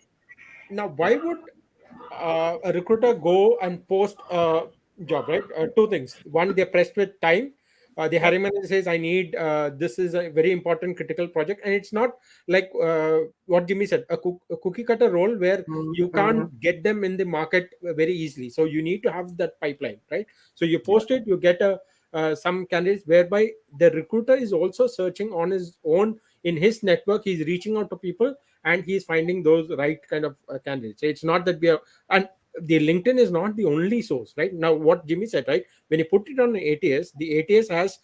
Now, why would a recruiter go and post a job, right? Two things. One, they're pressed with time. The Yeah. hiring manager says, I need this is a very important critical project. And it's not like what Jimmy said, a cookie cutter role where you can't Mhm. get them in the market very easily. So you need to have that pipeline, right? So you Yeah. post it, you get some candidates whereby the recruiter is also searching on his own in his network. He's reaching out to people and he's finding those right kind of candidates. It's not that we are, and the LinkedIn is not the only source, right? Now what Jimmy said, right, when you put it on ATS, the ATS has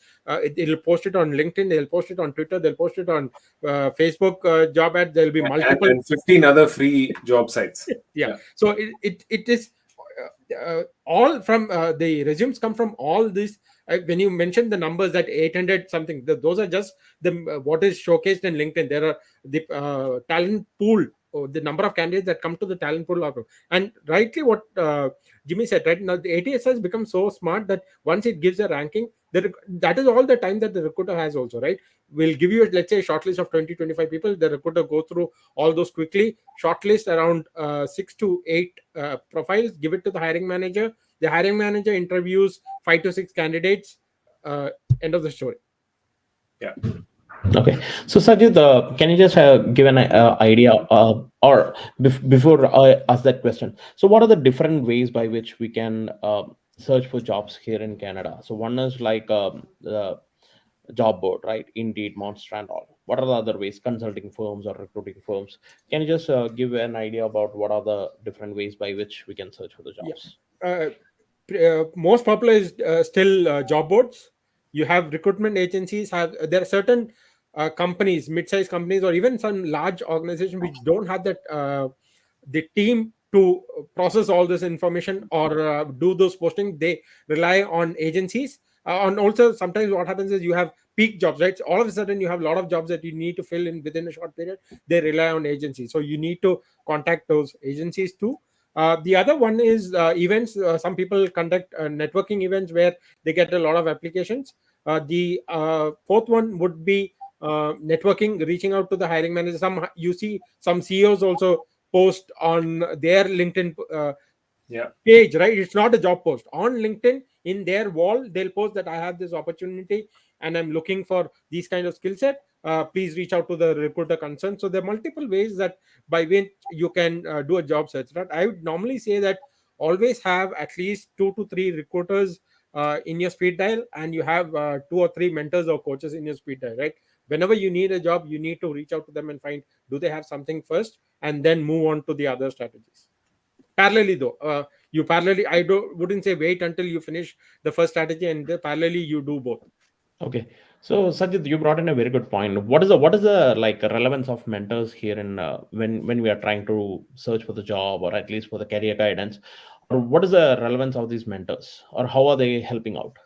it'll post it on LinkedIn, they'll post it on Twitter, they'll post it on Facebook job ad, there'll be multiple. And 15 other free job sites. Yeah, Yeah. so it is all from the resumes come from all these. When you mentioned the numbers that 800 something, those are just the what is showcased in LinkedIn. There are the talent pool, or the number of candidates that come to the talent pool and rightly what Jimmy said, right? Now the ATS has become so smart that once it gives a ranking, that is all the time that the recruiter has also, right? We'll give you, let's say, a shortlist of 20-25 people. The recruiter go through all those quickly, shortlist around 6 to 8 profiles, give it to the hiring manager. The hiring manager interviews 5 to 6 candidates. End of the story. Yeah. Okay. So Sajid, can you just give an idea, or before I ask that question? So what are the different ways by which we can search for jobs here in Canada? So one is like the job board, right? Indeed, Monster, and all. What are the other ways? Consulting firms or recruiting firms? Can you just give an idea about what are the different ways by which we can search for the Yeah. jobs? Uh, Most popular is still job boards. You have recruitment agencies. There are certain companies, mid-sized companies, or even some large organizations which don't have that the team to process all this information or do those posting. They rely on agencies. And also sometimes what happens is you have peak jobs, right? So all of a sudden you have a lot of jobs that you need to fill in within a short period. They rely on agencies, so you need to contact those agencies too. The other one is events. Some people conduct networking events where they get a lot of applications. The fourth one would be networking, reaching out to the hiring manager. You see some CEOs also post on their LinkedIn Yeah. page, right? It's not a job post. On LinkedIn, in their wall, they'll post that I have this opportunity and I'm looking for these kind of skill set. Please reach out to the recruiter concerned. So there are multiple ways that by which you can do a job search. Right? I would normally say that always have at least 2 to 3 recruiters in your speed dial, and you have 2 or 3 mentors or coaches in your speed dial. Right? Whenever you need a job, you need to reach out to them and find do they have something first, and then move on to the other strategies parallelly though. You parallelly, I don't wouldn't say wait until you finish the first strategy, and parallelly you do both. Okay. So Sajid, you brought in a very good point. What is the like relevance of mentors here in when we are trying to search for the job or at least for the career guidance, or what is the relevance of these mentors, or how are they helping out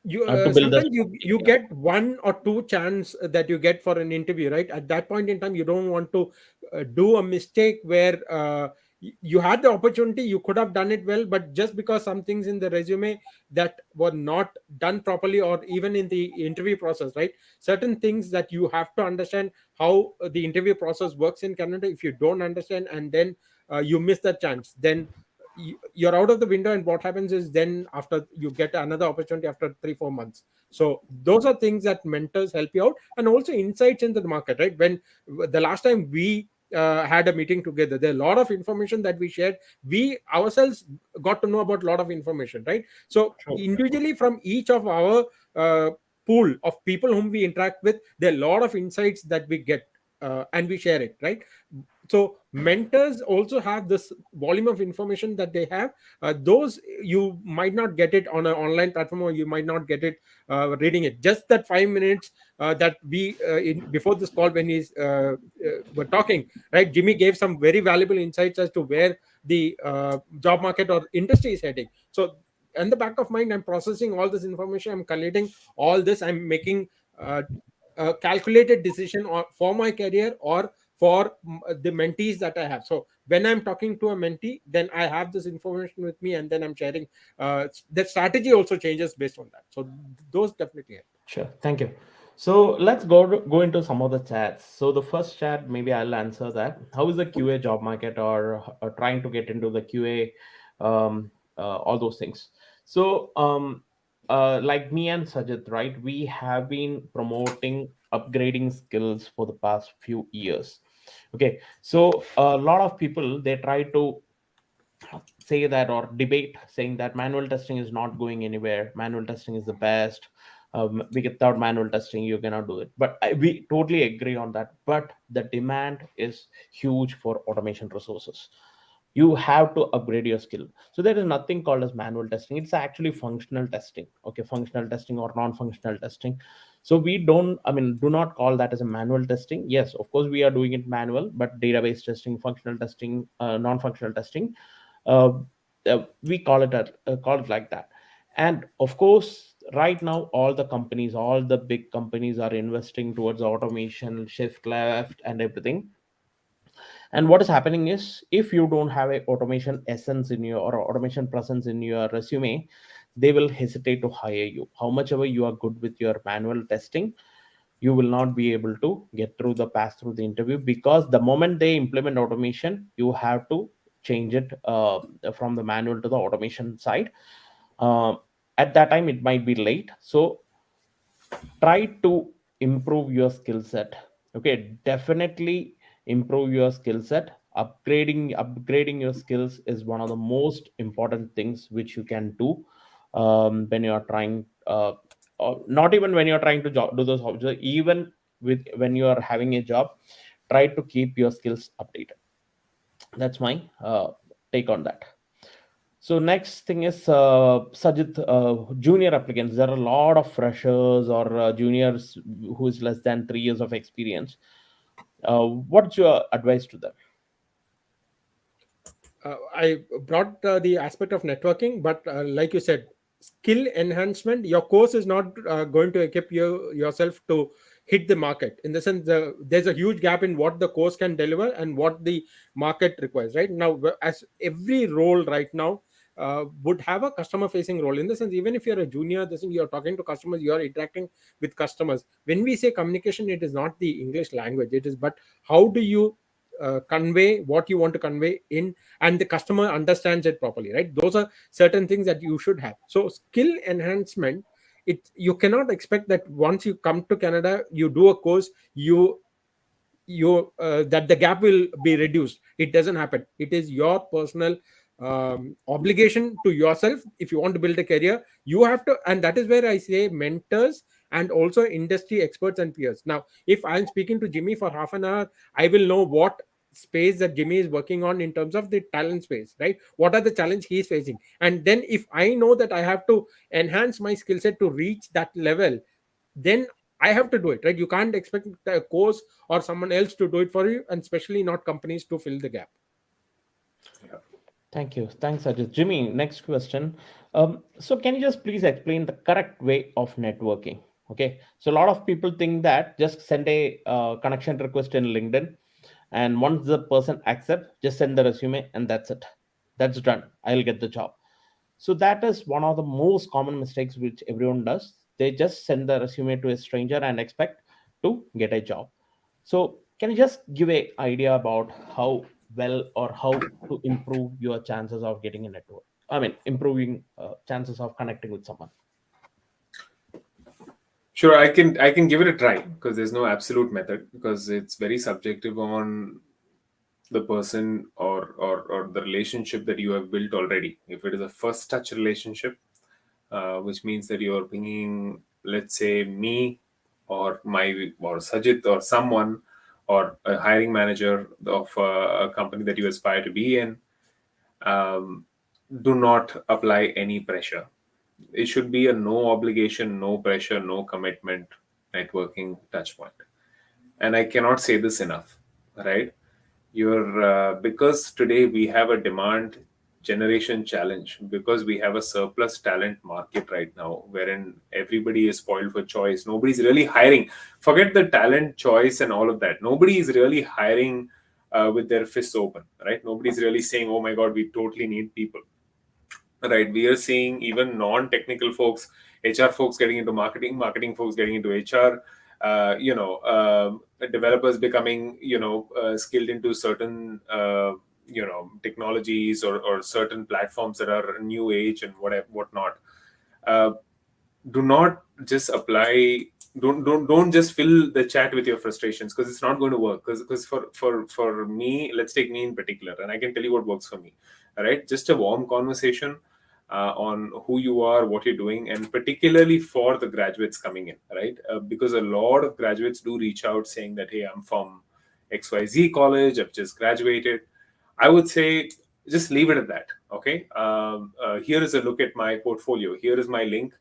You to build the sometimes you strategy? you Yeah. get 1 or 2 chance that you get for an interview, right? At that point in time, you don't want to do a mistake where you had the opportunity, you could have done it well, but just because some things in the resume that were not done properly, or even in the interview process, right? Certain things that you have to understand how the interview process works in Canada. If you don't understand and then you miss that chance, then you're out of the window, and what happens is then after you get another opportunity after 3 4 months. So those are things that mentors help you out, and also insights into the market, right? When the last time we had a meeting together, there are a lot of information that we shared. We ourselves got to know about a lot of information, right? So Sure. individually from each of our uh, pool of people whom we interact with, there are a lot of insights that we get, and we share it, right? So mentors also have this volume of information that they have. Those you might not get it on an online platform, or you might not get it reading it. Just that 5 minutes that we before this call, when we were talking, right, Jimmy gave some very valuable insights as to where the job market or industry is heading. So in the back of mind, I'm processing all this information, I'm collating all this, I'm making uh, a calculated decision for my career or for the mentees that I have. So when I'm talking to a mentee, then I have this information with me, and then I'm sharing. The strategy also changes based on that. So those definitely help. Sure. Thank you. So let's go into some of the chats. So the first chat, maybe I'll answer that. How is the QA job market, or trying to get into the QA, all those things. So like me and Sajid, right? We have been promoting upgrading skills for the past few years. Okay. So a lot of people, they try to say that or debate saying that manual testing is not going anywhere, manual testing is the best, without manual testing you cannot do it. But we totally agree on that, but the demand is huge for automation resources. You have to upgrade your skill. So there is nothing called as manual testing, it's actually functional testing. Okay, functional testing or non-functional testing. So we don't, I mean, do not call that as a manual testing. Yes, of course we are doing it manual, but database testing, functional testing, non-functional testing, uh, we call it like that. And of course right now all the companies, all the big companies are investing towards automation, shift left and everything. And what is happening is, if you don't have a automation essence in your, or automation presence in your resume, they will hesitate to hire you. How much ever you are good with your manual testing, you will not be able to get through the pass through the interview, because the moment they implement automation, you have to change it from the manual to the automation side. um, at that time it might be late. So try to improve your skill set. Okay, definitely improve your skill set. Upgrading your skills is one of the most important things which you can do when you are trying, or not even when you're trying to do those hobbies, even with when you are having a job, try to keep your skills updated. That's my take on that. So next thing is, Sajid, junior applicants. There are a lot of freshers or juniors who is less than 3 years of experience. What's your advice to them? I brought the aspect of networking, but like you said, skill enhancement. Your course is not going to equip you yourself to hit the market. In the sense, there's a huge gap in what the course can deliver and what the market requires. Right now, as every role right now would have a customer facing role. In the sense, even if you're a junior, this thing you're talking to customers, you're interacting with customers. When we say communication, it is not the English language. It is, but how do you convey what you want to convey in, and the customer understands it properly, right? Those are certain things that you should have. So skill enhancement, it, you cannot expect that once you come to Canada, you do a course, you that the gap will be reduced. It doesn't happen. It is your personal obligation to yourself. If you want to build a career, you have to, and that is where I say mentors and also industry experts and peers. Now if I'm speaking to Jimmy for half an hour, I will know what space that Jimmy is working on in terms of the talent space, right? What are the challenge he is facing, and then if I know that I have to enhance my skill set to reach that level, then I have to do it, right? You can't expect a course or someone else to do it for you, and especially not companies to fill the gap. Yeah. Thank you. Thanks, Ajit. Jimmy, next question. So, can you just please explain the correct way of networking? Okay. So, a lot of people think that just send a connection request in LinkedIn, and once the person accepts, just send the resume, and that's it. That's done. I'll get the job. So, that is one of the most common mistakes which everyone does. They just send the resume to a stranger and expect to get a job. So, can you just give a idea about how well or how to improve your chances of getting a network? I mean, improving chances of connecting with someone. Sure, I can give it a try because there's no absolute method because it's very subjective on the person or the relationship that you have built already. If it is a first touch relationship, which means that you're bringing, let's say, me or Sajid or someone or a hiring manager of a company that you aspire to be in, um, do not apply any pressure. It should be a no obligation, no pressure, no commitment networking touch point. And I cannot say this enough, right? You're Because today we have a demand generation challenge, because we have a surplus talent market right now wherein everybody is spoiled for choice. Nobody's really hiring. Forget the talent choice and all of that. Nobody is really hiring with their fists open, right? Nobody's really saying, oh my god, we totally need people, right? We are seeing even non-technical folks, HR folks getting into marketing, marketing folks getting into HR, developers becoming skilled into certain technologies or certain platforms that are new age and whatnot. uh, do not just apply, don't just fill the chat with your frustrations, because it's not going to work. Because for me, let's take me in particular, and I can tell you what works for me. All right, just a warm conversation on who you are, what you're doing, and particularly for the graduates coming in, right? Because a lot of graduates do reach out saying that, hey, I'm from XYZ college, I've just graduated. I would say just leave it at that. Okay. Here is a look at my portfolio. Here is my link.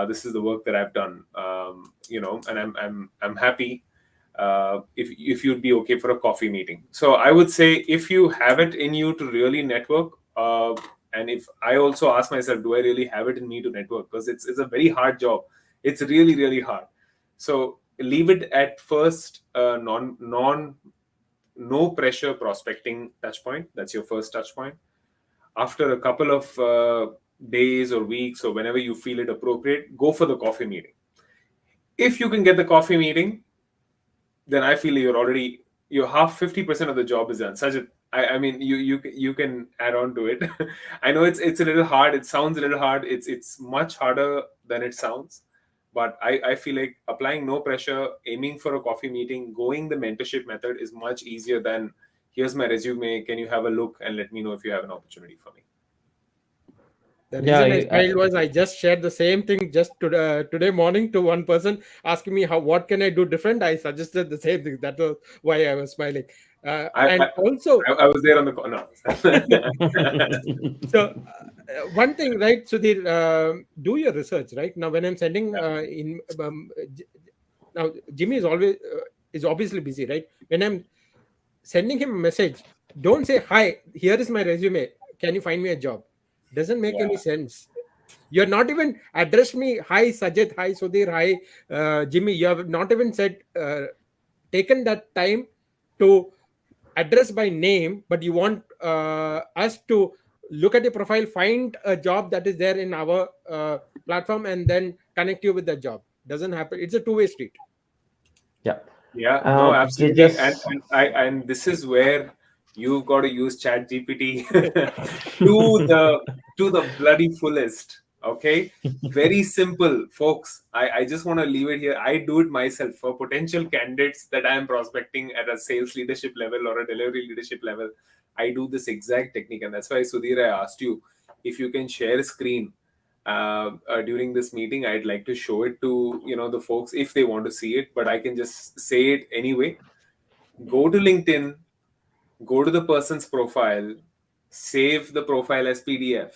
This is the work that I've done. And I'm happy if you'd be okay for a coffee meeting. So I would say, if you have it in you to really network, and if I also ask myself, do I really have it in me to network? Because it's a very hard job. It's really really hard. So leave it at first. Non no pressure prospecting touch point. That's your first touch point. After a couple of days or weeks, or whenever you feel it appropriate, go for the coffee meeting. If you can get the coffee meeting, then I feel you're half 50% of the job is done. Sajid, I mean, you can add on to it. I know it's a little hard. It sounds a little hard. It's much harder than it sounds. But I feel like applying no pressure, aiming for a coffee meeting, going the mentorship method is much easier than, here's my resume, can you have a look and let me know if you have an opportunity for me. The Yeah, reason I smiled was I just shared the same thing just today morning to one person asking me how, what can I do different. I suggested the same thing. That was why I was smiling. I And I, also, I was there on the call. No. so one thing, right? So the do your research, right? Now when I'm sending now Jimmy is always is obviously busy, right? When I'm sending him a message, don't say, hi, here is my resume, can you find me a job? Doesn't make any Yeah. sense. You're not even addressed me, hi Sajid, hi Sudhir, hi Jimmy. You have not even said taken that time to address by name, but you want us to look at your profile, find a job that is there in our platform, and then connect you with the job. Doesn't happen. It's a two-way street. yeah. Yeah, no, absolutely. And Just and I and this is where you've got to use Chat GPT to the bloody fullest. Okay. Very simple, folks. I just want to leave it here. I do it myself for potential candidates that I am prospecting at a sales leadership level or a delivery leadership level. I do this exact technique, and that's why, Sudhir, I asked you if you can share a screen during this meeting. I'd like to show it to the folks if they want to see it, but I can just say it anyway. Go to LinkedIn, go to the person's profile, save the profile as PDF,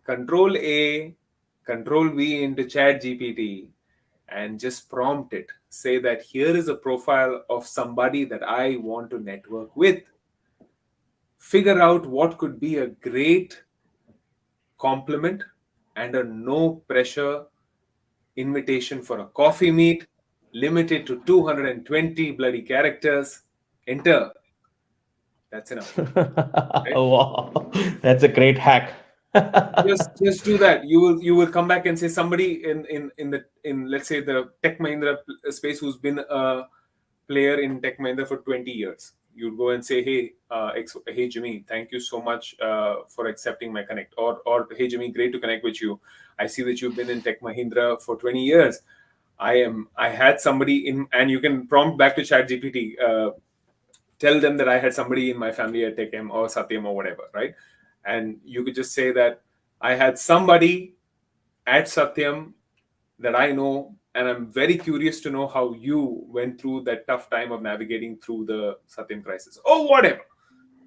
Control A, Control V into Chat GPT, and just prompt it. Say that here is a profile of somebody that I want to network with. Figure out what could be a great compliment and a no pressure invitation for a coffee meet, limited to 220 bloody characters. Enter. That's enough, right? wow, that's a great hack. Just do that. You will come back and say somebody in let's say the Tech Mahindra space who's been a player in Tech Mahindra for 20 years. You'd go and say, hey, hey Jimmy, thank you so much for accepting my connect. Or hey Jimmy, great to connect with you. I see that you've been in Tech Mahindra for 20 years. I had somebody in, and you can prompt back to Chat GPT. Tell them that I had somebody in my family at TechM or Satyam or whatever, right? And you could just say that I had somebody at Satyam that I know, and I'm very curious to know how you went through that tough time of navigating through the Satyam crisis or whatever,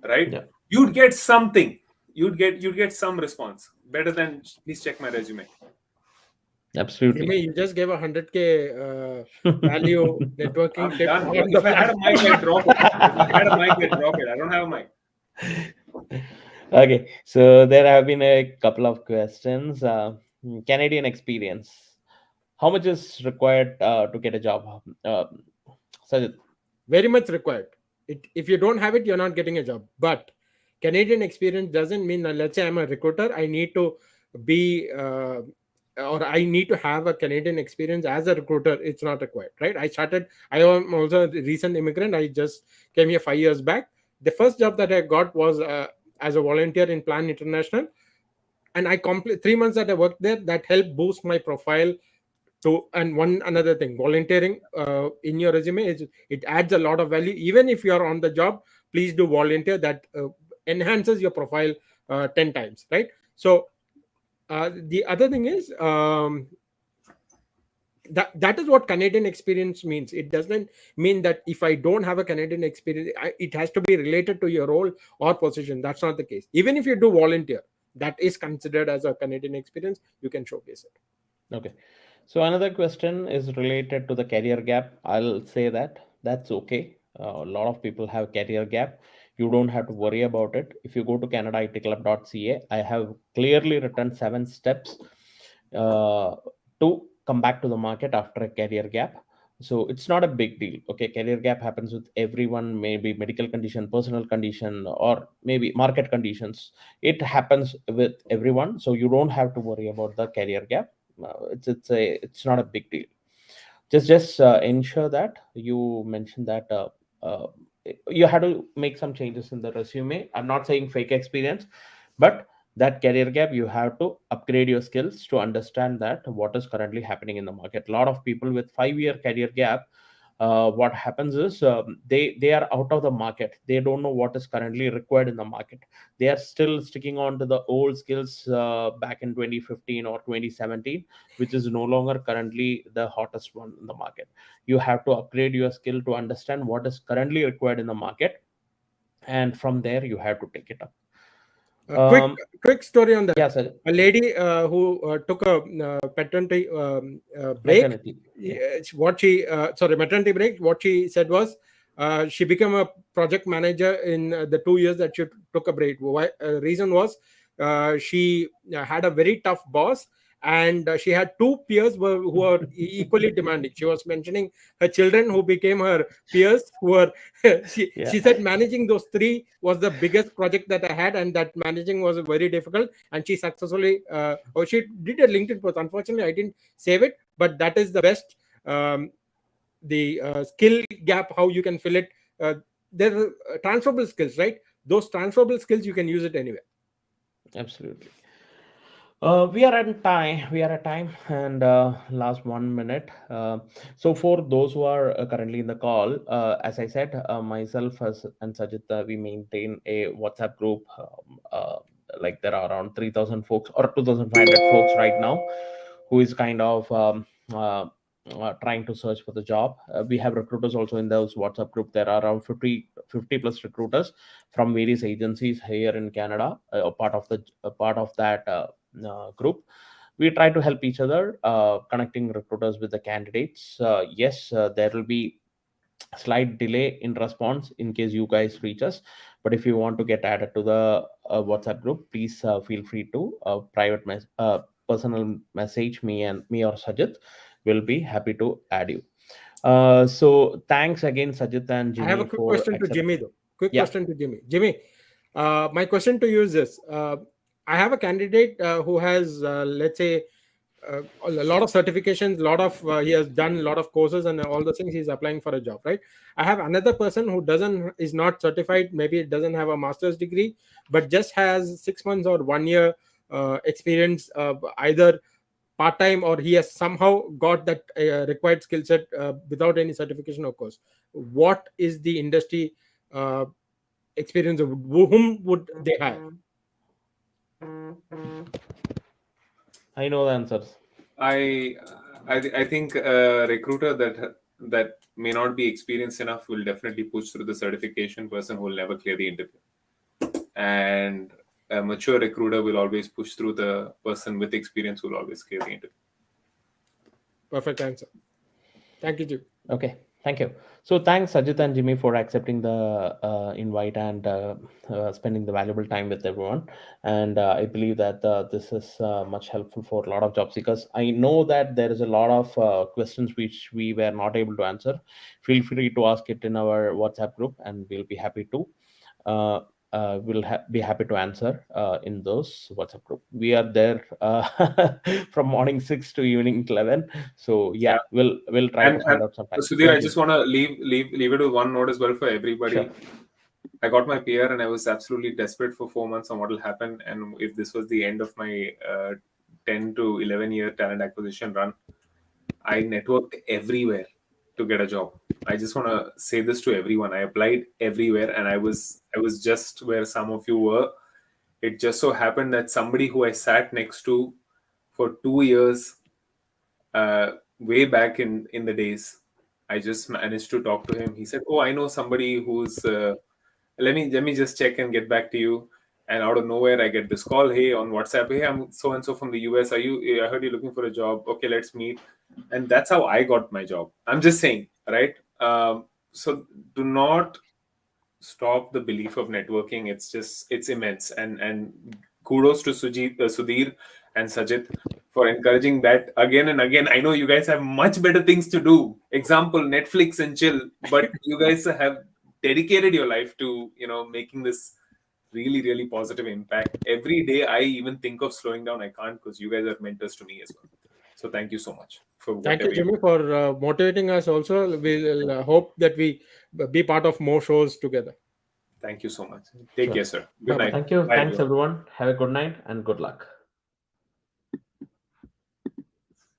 right? Yeah, You'd get something. You'd get some response better than please check my resume. Jimmy, absolutely. you just gave a 100K value networking I'm tip done. on the If I had fly. a mic, I'd drop it. If I had a mic, I'd drop it. I don't have a mic. Okay, so there have been a couple of questions. Canadian experience. How much is required to get a job? Sajid. Very much required. If you don't have it, you're not getting a job. But Canadian experience doesn't mean that, let's say I'm a recruiter, I need to be or I need to have a Canadian experience as a recruiter. It's not required, right? I am also a recent immigrant. I just came here 5 years back. The first job that I got was as a volunteer in Plan International, and I complete 3 months that I worked there. That helped boost my profile to. And one another thing, volunteering in your resume is, it adds a lot of value. Even if you are on the job, please do volunteer. That enhances your profile 10 times, right? So the other thing is, that is what Canadian experience means. It doesn't mean that if I don't have a Canadian experience, it has to be related to your role or position. That's not the case. Even if you do volunteer, that is considered as a Canadian experience. You can showcase it. Okay. So another question is related to the career gap. I'll say that that's okay. A lot of people have career gap. You don't have to worry about it. If you go to canadaitclub.ca, I have clearly written 7 steps uh, to come back to the market after a career gap. So it's not a big deal. Okay, career gap happens with everyone. Maybe medical condition, personal condition, or maybe market conditions. It happens with everyone. So you don't have to worry about the career gap. It's not a big deal. Just ensure that you mention that you had to make some changes in the resume. I'm not saying fake experience, but that career gap, you have to upgrade your skills to understand that what is currently happening in the market. A lot of people with 5-year career gap, what happens is they are out of the market. They don't know what is currently required in the market. They are still sticking on to the old skills back in 2015 or 2017, which is no longer currently the hottest one in the market. You have to upgrade your skill to understand what is currently required in the market, and from there you have to take it up. A um quick story on that. yeah, sir. A lady who took a paternity break. Maternity. Yeah. What she sorry, maternity break. What she said was, she became a project manager in the 2 years that she took a break. Why? Reason was, she had a very tough boss, and she had two peers who are equally demanding. She was mentioning her children who became her peers, who were Yeah. she said managing those three was the biggest project that I had, and that managing was very difficult. And she successfully, she did a LinkedIn post. Unfortunately, I didn't save it, but that is the best. Um, the skill gap, how you can fill it. uh, there are transferable skills, right? Those transferable skills you can use it anywhere. Absolutely. We are at time. We are at time, and last 1 minute. So for those who are currently in the call, as I said, myself and Sajid, we maintain a WhatsApp group. Like there are around 3,000 folks or 2,500 folks right now, who is kind of trying to search for the job. We have recruiters also in those WhatsApp group. There are around 50 plus recruiters from various agencies here in Canada, a part of that. Group. We try to help each other, connecting recruiters with the candidates. Yes, there will be slight delay in response in case you guys reach us, but if you want to get added to the WhatsApp group, please feel free to personal message me or Sajid. Will be happy to add you. So thanks again, Sajid and I have Jimmy, a quick for question to accepting. Jimmy, though. Quick Yeah, question to Jimmy. Jimmy, my question to you is this: I have a candidate who has, let's say, a lot of certifications, lot of he has done a lot of courses and all the things. He's applying for a job, right? I have another person who doesn't is not certified, maybe doesn't have a master's degree, but just has 6 months or 1 year experience, either part time, or he has somehow got that required skill set without any certification or course. What is the industry uh, experience of whom would they hire? I know the answers. I I think a recruiter that may not be experienced enough will definitely push through the certification person who will never clear the interview. And a mature recruiter will always push through the person with experience who will always clear the interview. Perfect answer. Thank you, Jim. Okay, thank you. So thanks, Sajid and Jimmy, for accepting the invite and spending the valuable time with everyone. And I believe that this is much helpful for a lot of job seekers. I know that there is a lot of questions which we were not able to answer. Feel free to ask it in our WhatsApp group, and we'll be happy to. Uh, be happy to answer in those WhatsApp group. We are there from morning 6 to evening 11. So Yeah. yeah, we'll try to And find out some time. Sudhir, I Thank you. just want to leave it with one note as well for Sure. everybody. I got my PR and I was absolutely desperate for 4 months on what will happen. And if this was the end of my 10 to 11-year talent acquisition run, I networked everywhere to get a job. I just want to say this to everyone. I applied everywhere and I was just where some of you were. It just so happened that somebody who I sat next to for 2 years, way back in the days, I just managed to talk to him. He said, "Oh, I know somebody who's let me just check and get back to you." And out of nowhere, I get this call. Hey, on WhatsApp. Hey, I'm so and so from the US. Are you? I heard you're looking for a job. Okay, let's meet. And that's how I got my job. I'm just saying, right? So do not stop the belief of networking. It's immense. And kudos to Sudhir and Sajit for encouraging that again and again. I know you guys have much better things to do. Example, Netflix and chill, but you guys have dedicated your life to making this really really positive impact. Every day I even think of slowing down, I can't, because you guys are mentors to me as well. So thank you so much for Thank you, whatever you Jimmy, for motivating us. Also, we'll hope that we be part of more shows together. Thank you so much. Take Sure. care, sir. Good Bye bye. night. Thank you. Bye Thanks, everyone. everyone. Have a good night and good luck.